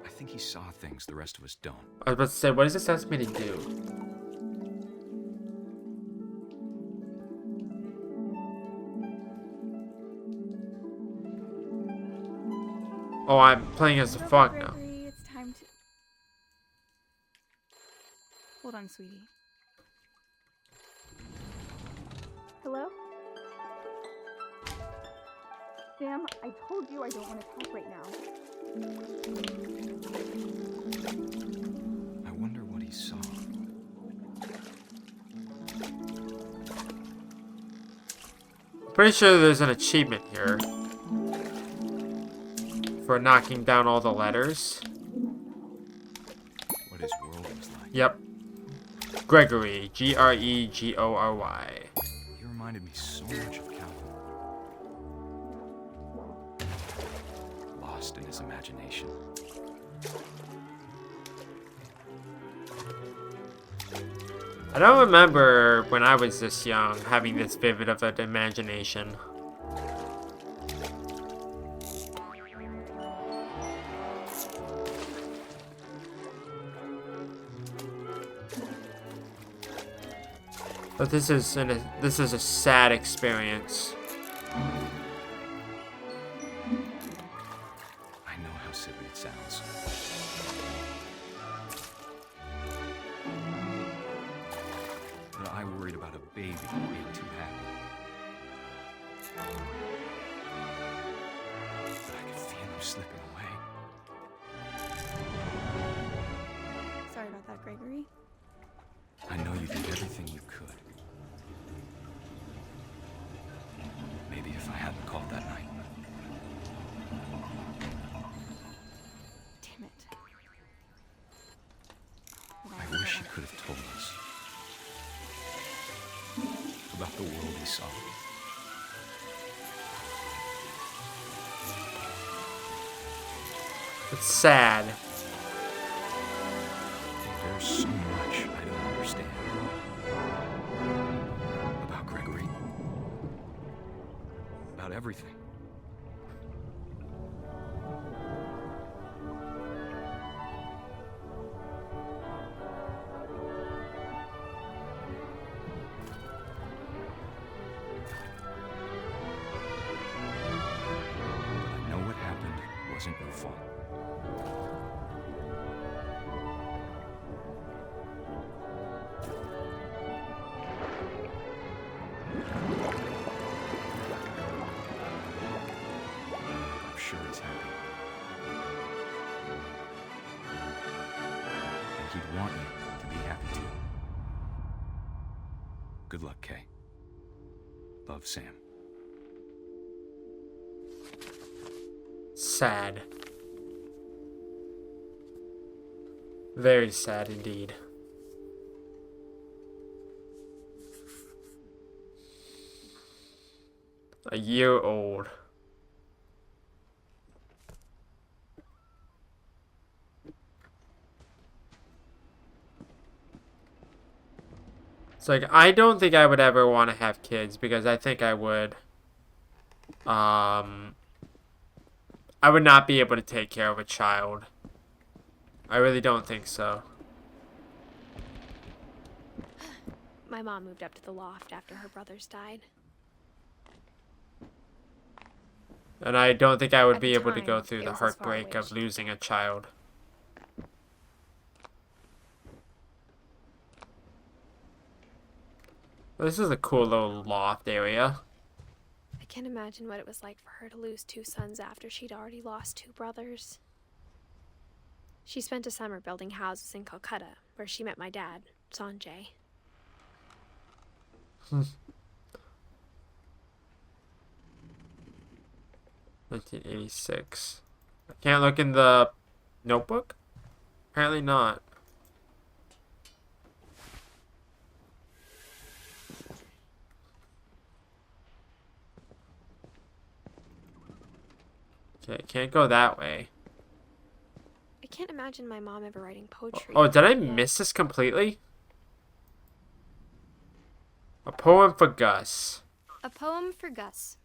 I think he saw things the rest of us don't. I was about to say, what does this ask me to do? Oh, I'm playing as the frog now. It's time to... Hold on, sweetie. Hello? Sam, I told you I don't want to talk right now. I wonder what he saw. Pretty sure there's an achievement here for knocking down all the letters. What his world was like. Yep. Gregory. Gregory. He reminded me so much of Calvin. Lost in his imagination. I don't remember when I was this young having this vivid of an imagination. But this is a sad experience. I know how silly it sounds. But I worried about a baby being too happy. But I could feel him slipping away. Sorry about that, Gregory. I know you did everything you could. Maybe if I hadn't called that night. Damn it. I wish he could have told us about the world he saw. It's sad. There's so much I don't understand about Gregory. about everything. But I know what happened wasn't your fault. I'm sure he's happy. And he'd want you to be happy too. Good luck, Kay. Love, Sam. Sad. Very sad indeed. A year old. It's like, I don't think I would ever want to have kids because I think I would, I would not be able to take care of a child. I really don't think so. My mom moved up to the loft after her brothers died. And I don't think I would At be the able to go time, through it the was as far heartbreak away as of she could losing a child. This is a cool little loft area. I can't imagine what it was like for her to lose 2 sons after she'd already lost 2 brothers. She spent a summer building houses in Calcutta, where she met my dad, Sanjay. 1986. I can't look in the notebook? Apparently not. Okay, can't go that way. I can't imagine my mom ever writing poetry. Oh, did I miss this completely? A poem for Gus. A poem for Gus,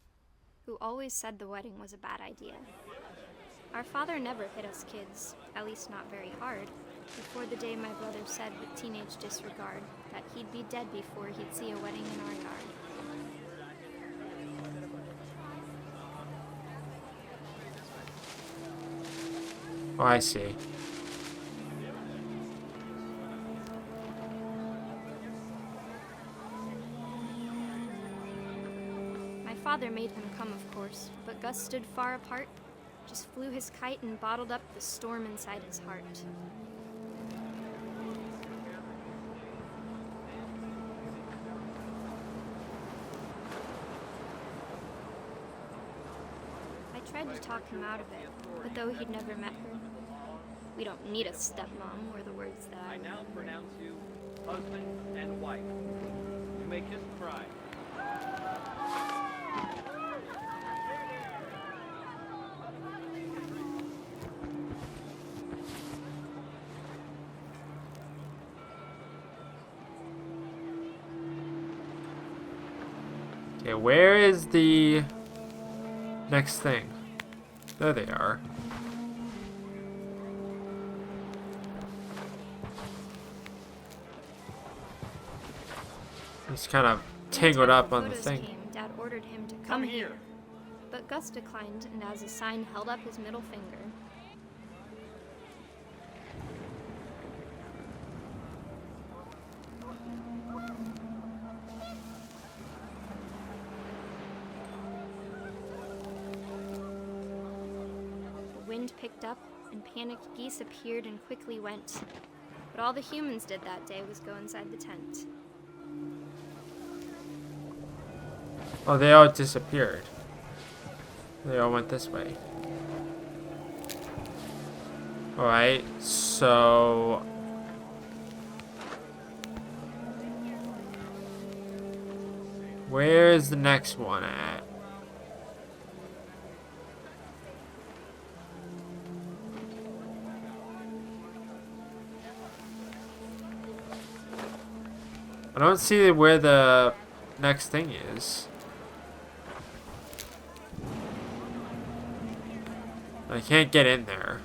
who always said the wedding was a bad idea. Our father never hit us kids, at least not very hard, before the day my brother said with teenage disregard that he'd be dead before he'd see a wedding in our yard. Oh, I see. My father made him come, of course, but Gus stood far apart, just flew his kite and bottled up the storm inside his heart. I tried to talk him out of it, but though he'd never met her, we don't need a stepmom, were the words that I now pronounce you husband and wife. You may kiss the bride. Okay, where is the next thing? There they are. It's kind of tangled up on the Photos thing. came, Dad ordered him to come here. But Gus declined, and as a sign held up his middle finger. The wind picked up, and panicked geese appeared and quickly went. But all the humans did that day was go inside the tent. Oh, they all disappeared. They all went this way. Alright, so... where is the next one at? I don't see where the next thing is. I can't get in there.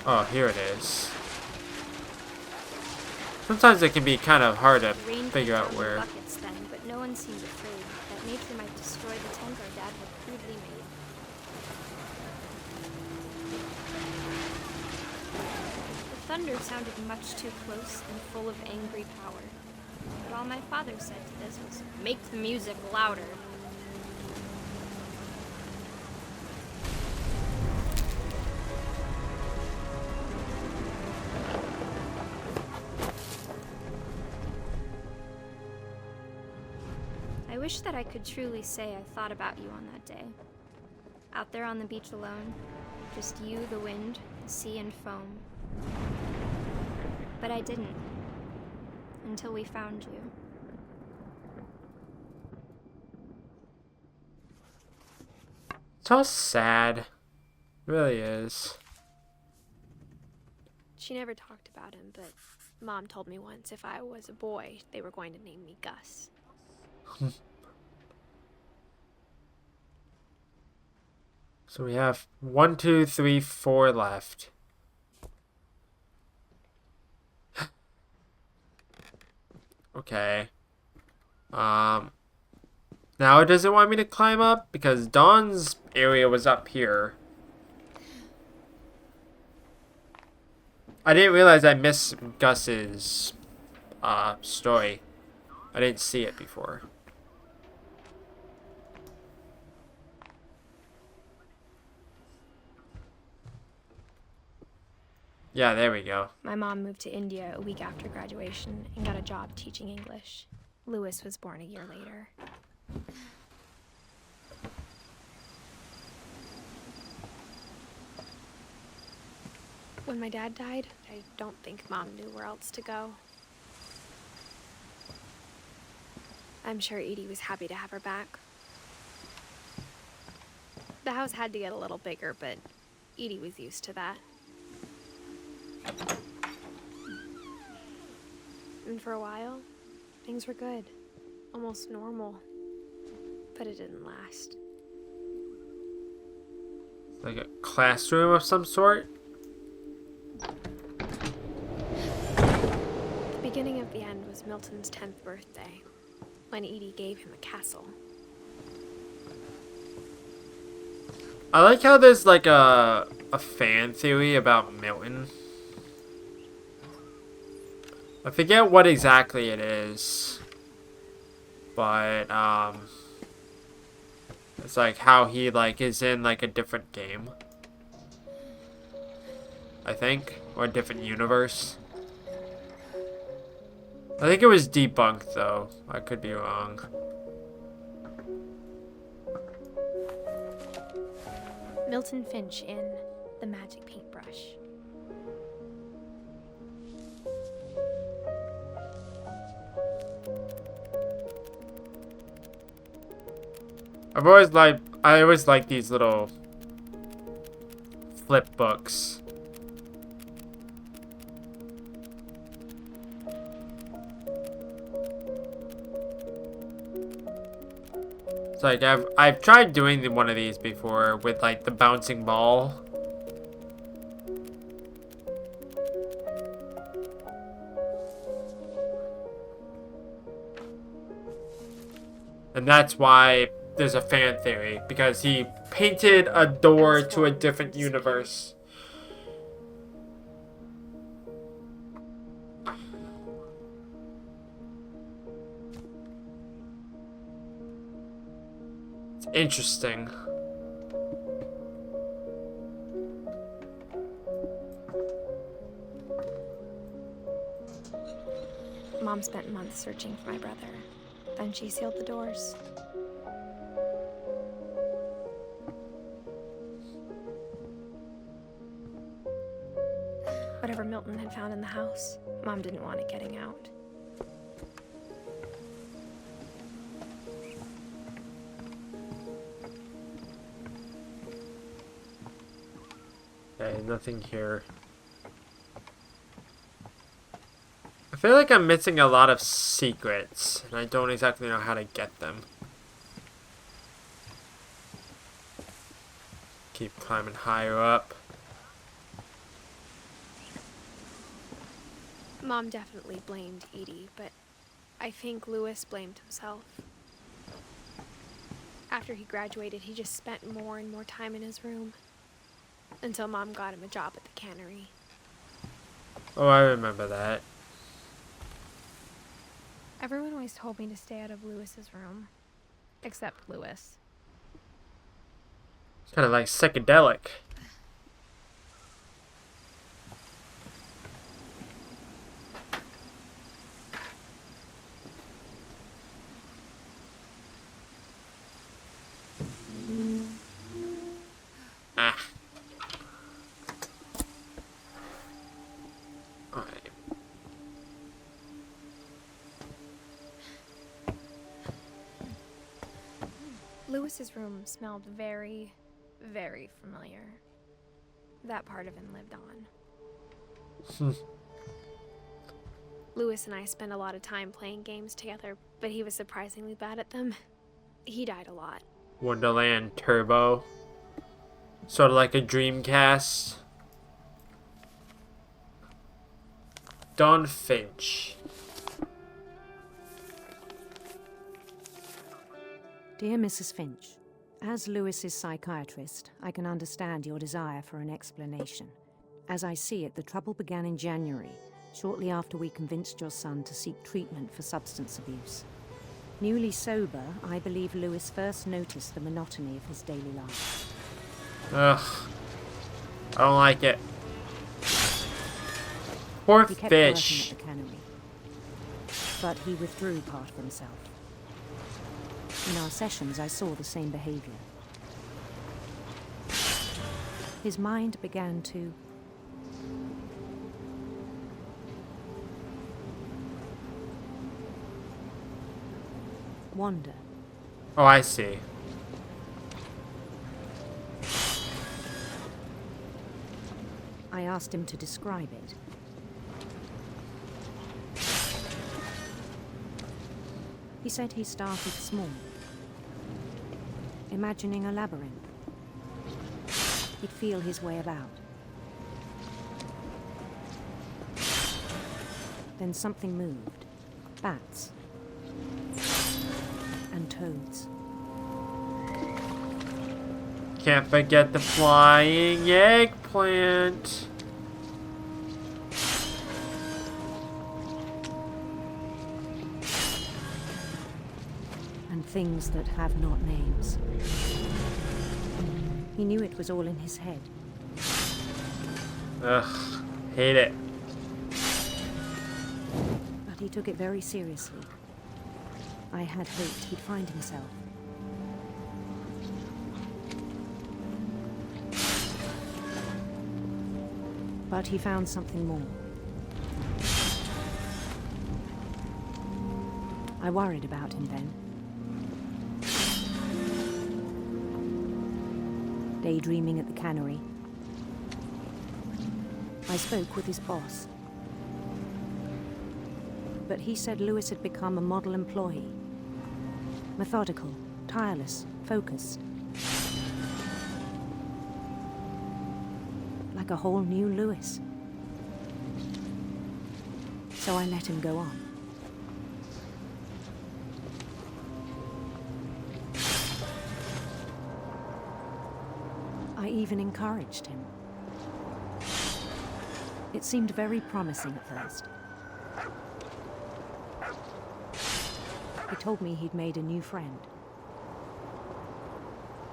Oh, here it is. Sometimes it can be kind of hard to Rain figure came out down in where. buckets then, but no one seemed afraid that nature might destroy the tent our dad had crudely made. The thunder sounded much too close and full of angry power. But all my father said to this was, "Make the music louder." I wish that I could truly say I thought about you on that day. Out there on the beach alone, just you, the wind, the sea, and foam. But I didn't. Until we found you. It's all sad. It really is. She never talked about him, but Mom told me once if I was a boy, they were going to name me Gus. So we have 1, 2, 3, 4 left. Okay. Now it doesn't want me to climb up because Dawn's area was up here. I didn't realize I missed Gus's story. I didn't see it before. Yeah, there we go. My mom moved to India a week after graduation and got a job teaching English. Lewis was born a year later. When my dad died, I don't think Mom knew where else to go. I'm sure Edie was happy to have her back. The house had to get a little bigger, but Edie was used to that. And for a while, things were good. Almost normal. But it didn't last. Like a classroom of some sort? The beginning of the end was Milton's 10th birthday, when Edie gave him a castle. I like how there's like a fan theory about Milton. I forget what exactly it is. But it's like how he like is in like a different game. I think. Or a different universe. I think it was debunked though. I could be wrong. Milton Finch in The Magic Paintbrush. I always like these little flip books. It's like I've tried doing one of these before with like the bouncing ball. And that's why there's a fan theory, because he painted a door to a different universe. It's interesting. Mom spent months searching for my brother. Then she sealed the doors. Whatever Milton had found in the house, Mom didn't want it getting out. Okay, nothing here. I feel like I'm missing a lot of secrets, and I don't exactly know how to get them. keep climbing higher up. Mom definitely blamed Edie, but I think Lewis blamed himself. After he graduated, he just spent more and more time in his room. Until Mom got him a job at the cannery. Oh, I remember that. Everyone always told me to stay out of Lewis's room. Except Lewis. It's kind of like psychedelic. Ah. Alright. Lewis's room smelled very, very familiar. That part of him lived on. Lewis and I spent a lot of time playing games together, but he was surprisingly bad at them. He died a lot. Wonderland Turbo. Sort of like a Dreamcast. Don Finch. Dear Mrs. Finch, as Lewis's psychiatrist, I can understand your desire for an explanation. As I see it, the trouble began in January, shortly after we convinced your son to seek treatment for substance abuse. Newly sober, I believe Lewis first noticed the monotony of his daily life. Ugh. I don't like it. Poor He kept fish. working at the cannery, but he withdrew part of himself. In our sessions, I saw the same behavior. His mind began to wander. Oh, I see. I asked him to describe it. He said he started small, imagining a labyrinth. He'd feel his way about. Then something moved. Bats. And toads. Can't forget the flying eggplant. And things that have not names. He knew it was all in his head. Ugh, hate it. But he took it very seriously. I had hoped he'd find himself. But he found something more. I worried about him then. Daydreaming at the cannery, I spoke with his boss. But he said Lewis had become a model employee. Methodical, tireless, focused. Like a whole new Lewis. So I let him go on. I even encouraged him. It seemed very promising at first. He told me he'd made a new friend.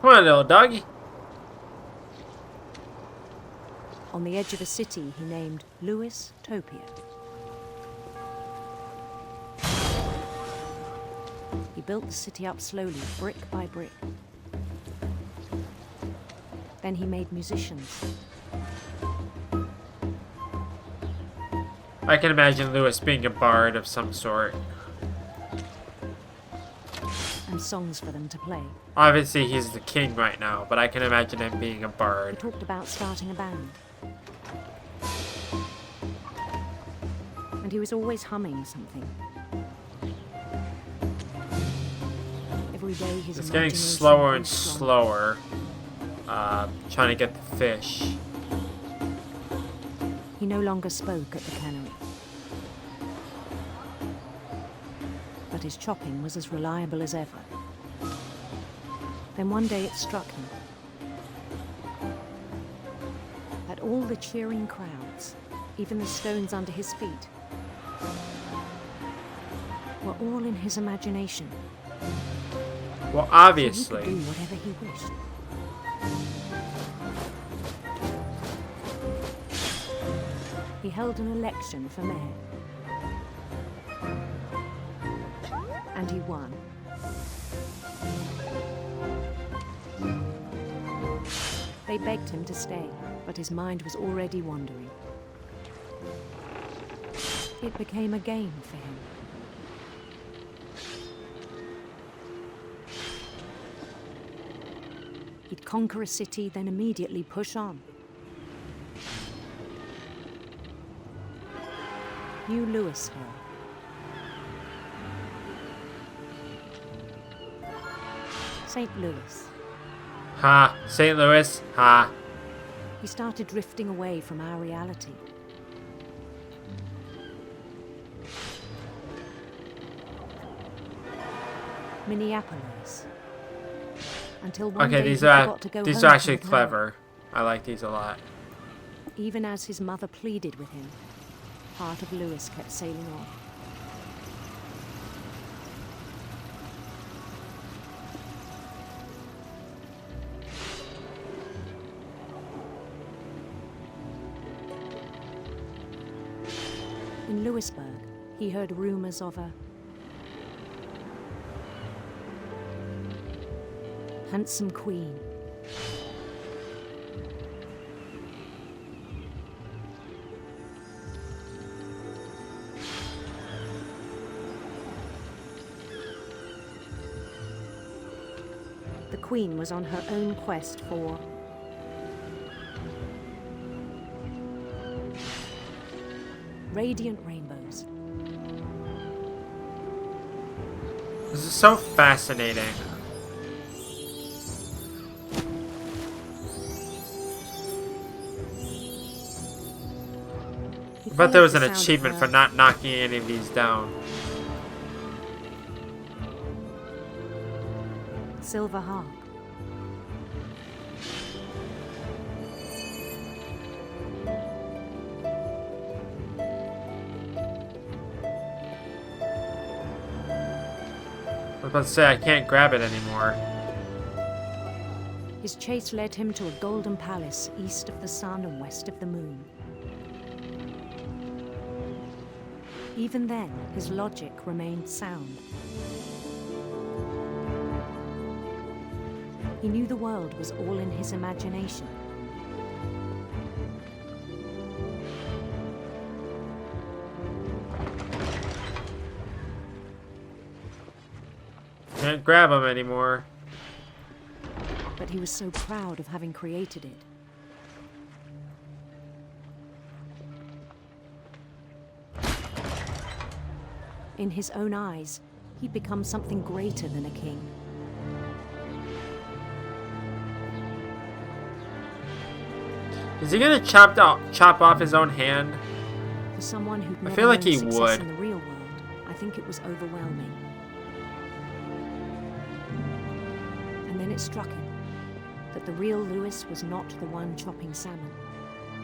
Come on, little doggy. On the edge of a city he named Lewis Topia. He built the city up slowly, brick by brick. Then he made musicians. I can imagine Lewis being a bard of some sort. And songs for them to play. Obviously, he's the king right now, but I can imagine him being a He bard. talked about starting a band. And he was always humming something. Every day his It's getting imagination slower and grew stronger. slower. trying to get the fish. He no longer spoke at the cannery. But his chopping was as reliable as ever. Then one day it struck him. That all the cheering crowds, even the stones under his feet, were all in his imagination. Well, obviously. So he could do whatever he wished. He held an election for mayor. And he won. They begged him to stay, but his mind was already wandering. It became a game for him. He'd conquer a city, then immediately push on. New Louisville. St. Louis. Ha! St. Louis. Ha! He started drifting away from our reality. Minneapolis. Until one day he forgot to go these home are actually from the clever. I like these a lot. Even as his mother pleaded with him, part of Louis kept sailing on. In Louisburg, he heard rumors of a handsome queen. The queen was on her own quest for radiant rainbows. This is so fascinating. I bet there was an achievement for not knocking any of these down. Silver harp. I was about to say, I can't grab it anymore. His chase led him to a golden palace east of the sun and west of the moon. Even then, his logic remained sound. He knew the world was all in his imagination. Can't grab them anymore. But he was so proud of having created it. In his own eyes, he'd become something greater than a king. Is he gonna chop off his own hand? For someone who'd never feel like known he success would. in the real world, I think it was overwhelming. And then it struck him that the real Louis was not the one chopping salmon,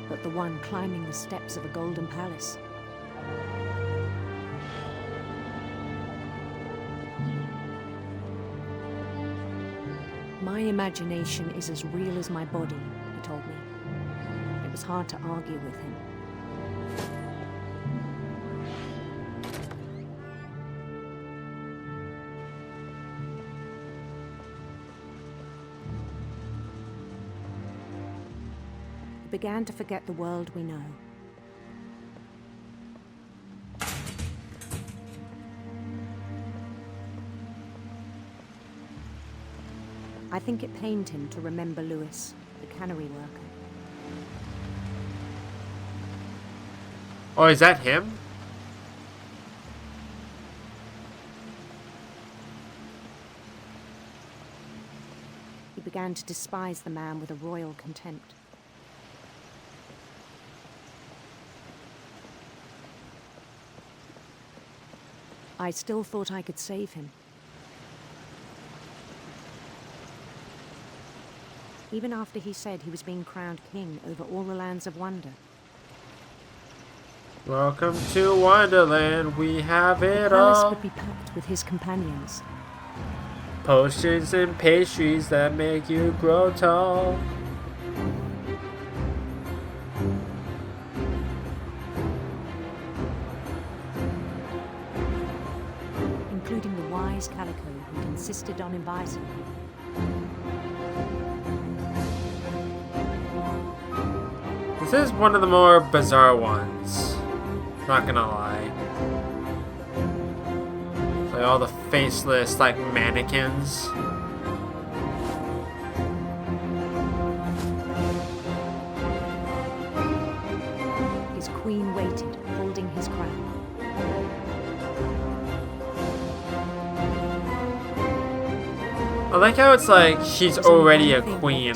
but the one climbing the steps of a golden palace. My imagination is as real as my body, he told me. It was hard to argue with him. He began to forget the world we know. I think it pained him to remember Louis, the cannery worker. Oh, is that him? he began to despise the man with a royal contempt. I still thought I could save him. Even after he said he was being crowned king over all the lands of wonder. Welcome to Wonderland, we have it The palace all. would be packed with his companions. Potions and pastries that make you grow tall. Including the wise Calico who'd insisted on inviting me. This is one of the more bizarre ones. Not gonna lie. Like all the faceless, like, mannequins. His queen waited, holding his crown. I like how it's like she's already a queen.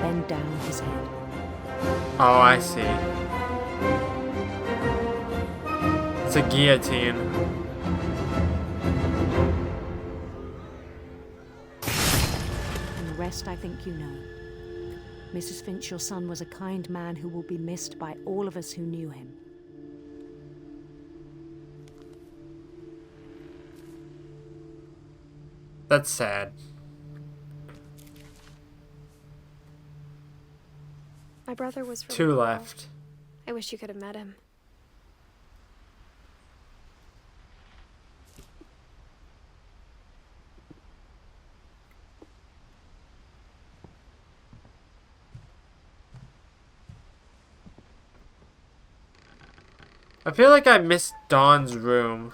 Bend down his head. Oh, I see. It's a guillotine. And the rest I think you know. Mrs. Finch, your son was a kind man who will be missed by all of us who knew him. That's sad. My brother was really Two cool. left. I wish you could have met him. I feel like I missed Dawn's room.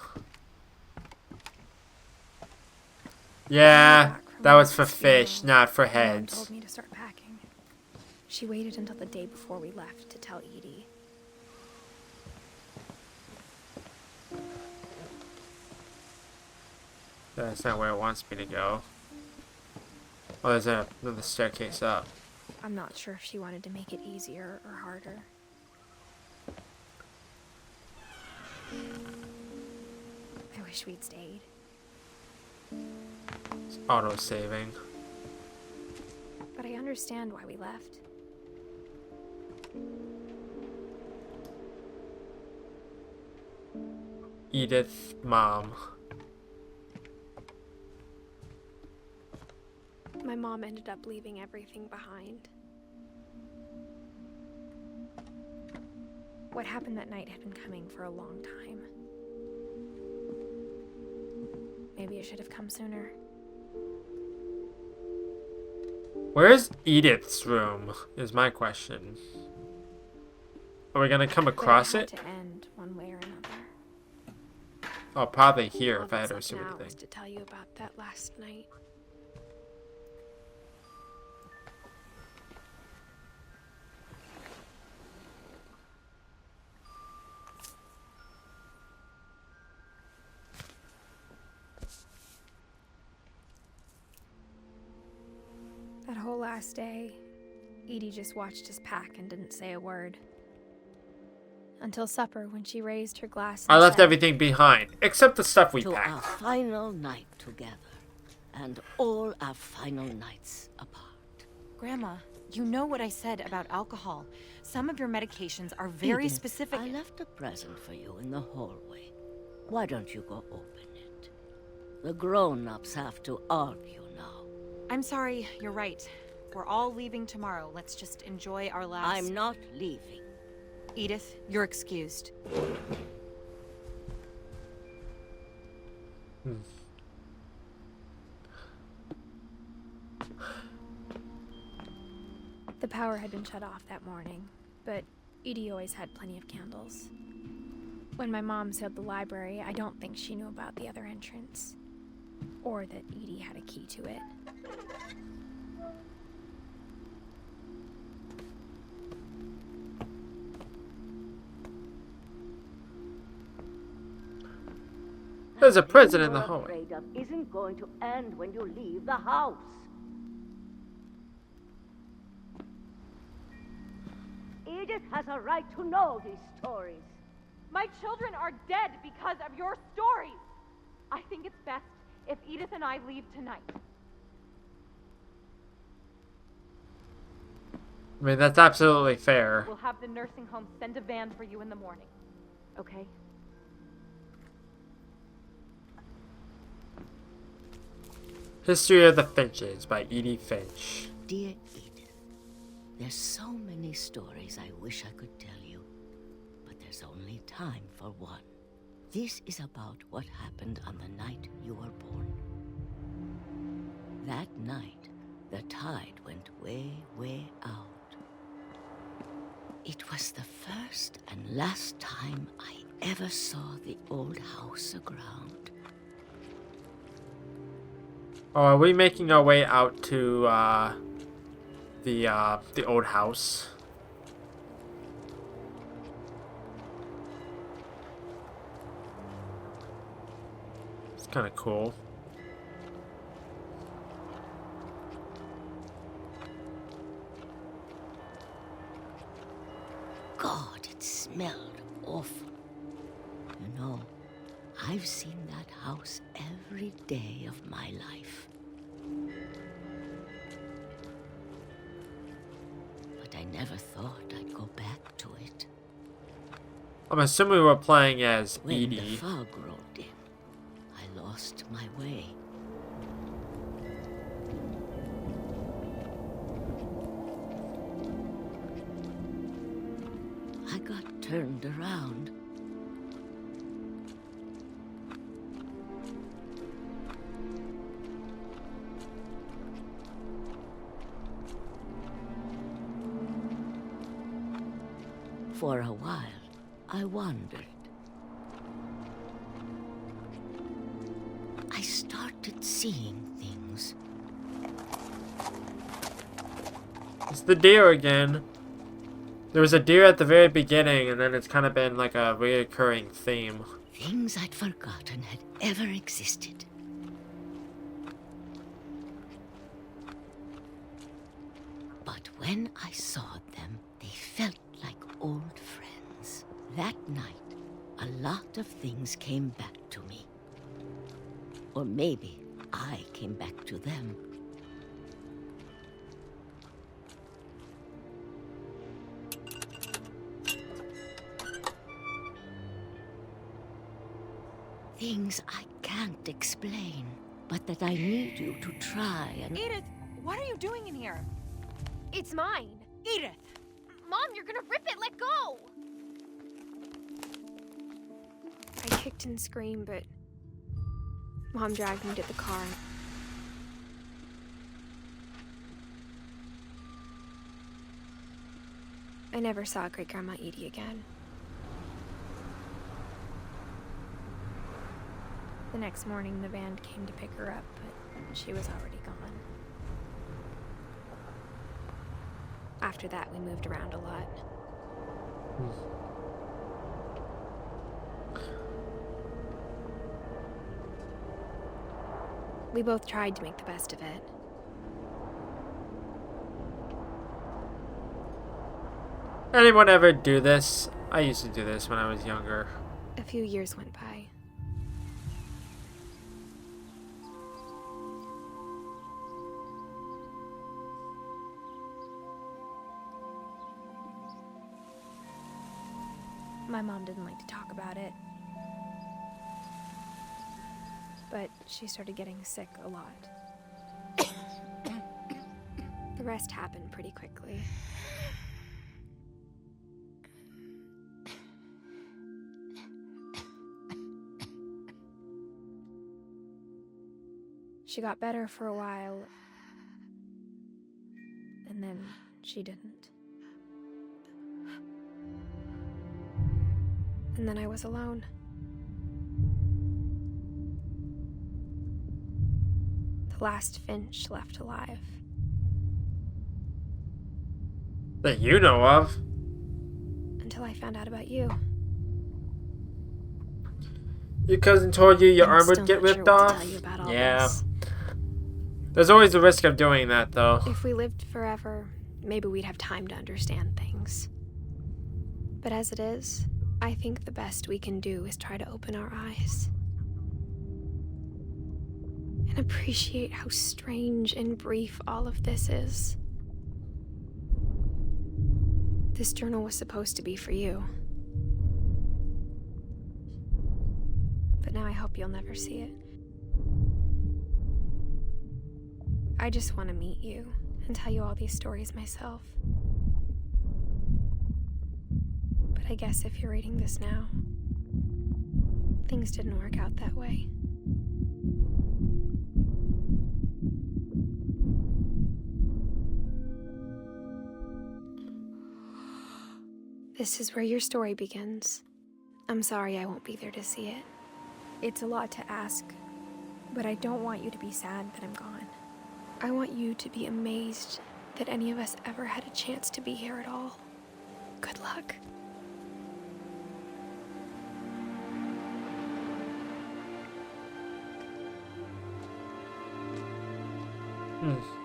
Yeah, that was for fish, not for Mom heads. told me to start packing. She waited until the day before we left to tell Edie. That's not where it wants me to go. Oh, there's another staircase up. I'm not sure if she wanted to make it easier or harder. I wish we'd stayed. It's auto-saving. But I understand why we left. Edith, mom. My mom ended up leaving everything behind. What happened that night had been coming for a long time. Maybe it should have come sooner. Where's Edith's room, is my question. Are we gonna come across But it? it had to end one way or another. Oh, probably here All if I had that's to left see now anything. is to tell you about that last night. That whole last day, Edie just watched us pack and didn't say a word. Until supper, when she raised her glass and I left said, everything behind, except the stuff we To our packed. final night together, and all our final nights apart. Grandma, you know what I said about alcohol. Some of your medications are very Edith, specific. I left a present for you in the hallway. Why don't you go open it? The grown-ups have to argue now. I'm sorry, you're right. We're all leaving tomorrow. Let's just enjoy our last... I'm not leaving. Edith, you're excused. The power had been shut off that morning, but Edie always had plenty of candles. When my mom sealed the library, I don't think she knew about the other entrance, or that Edie had a key to it. There's a thing prison in the you're hallway. afraid of isn't going to end when you leave the house. Edith has a right to know these stories. My children are dead because of your stories. I think it's best if Edith and I leave tonight. I mean, that's absolutely fair. We'll have the nursing home send a van for you in the morning. Okay? History of the Finches by Edith Finch. Dear Edith, there's so many stories I wish I could tell you, but there's only time for one. This is about what happened on the night you were born. That night, the tide went way, way out. It was the first and last time I ever saw the old house aground. Oh, are we making our way out to the old house? It's kind of cool. God, it smelled awful. You know, I've seen that house every day of my life. But I never thought I'd go back to it. I'm assuming we're playing as When the Edie. fog rolled in, I lost my way. I got turned around. For a while, I wandered. I started seeing things. It's the deer again. There was a deer at the very beginning, and then it's kind of been like a reoccurring theme. Things I'd forgotten had ever existed. But when I saw them, they felt like old friends. That night, a lot of things came back to me. Or maybe I came back to them. Things I can't explain, but that I need you to try and... Edith, what are you doing in here? It's mine. Edith! Mom, you're gonna rip it. Let go. I kicked and screamed, but Mom dragged me to the car. I never saw Great-Grandma Edie again. The next morning, the van came to pick her up, but she was already gone. After that, we moved around a lot. We both tried to make the best of it. Anyone ever do this? I used to do this when I was younger. A few years went by. My mom didn't like to talk about it. But she started getting sick a lot. The rest happened pretty quickly. She got better for a while, and then she didn't. And then I was alone. The last Finch left alive. That you know of? Until I found out about you. Your cousin told you your I'm arm still would get not sure ripped what to off? tell you about all Yeah. this. There's always the risk of doing that, though. If we lived forever, maybe we'd have time to understand things. But as it is, I think the best we can do is try to open our eyes. And appreciate how strange and brief all of this is. This journal was supposed to be for you. But now I hope you'll never see it. I just want to meet you and tell you all these stories myself. But I guess if you're reading this now, things didn't work out that way. This is where your story begins. I'm sorry I won't be there to see it. It's a lot to ask, but I don't want you to be sad that I'm gone. I want you to be amazed that any of us ever had a chance to be here at all. Good luck. Hmm.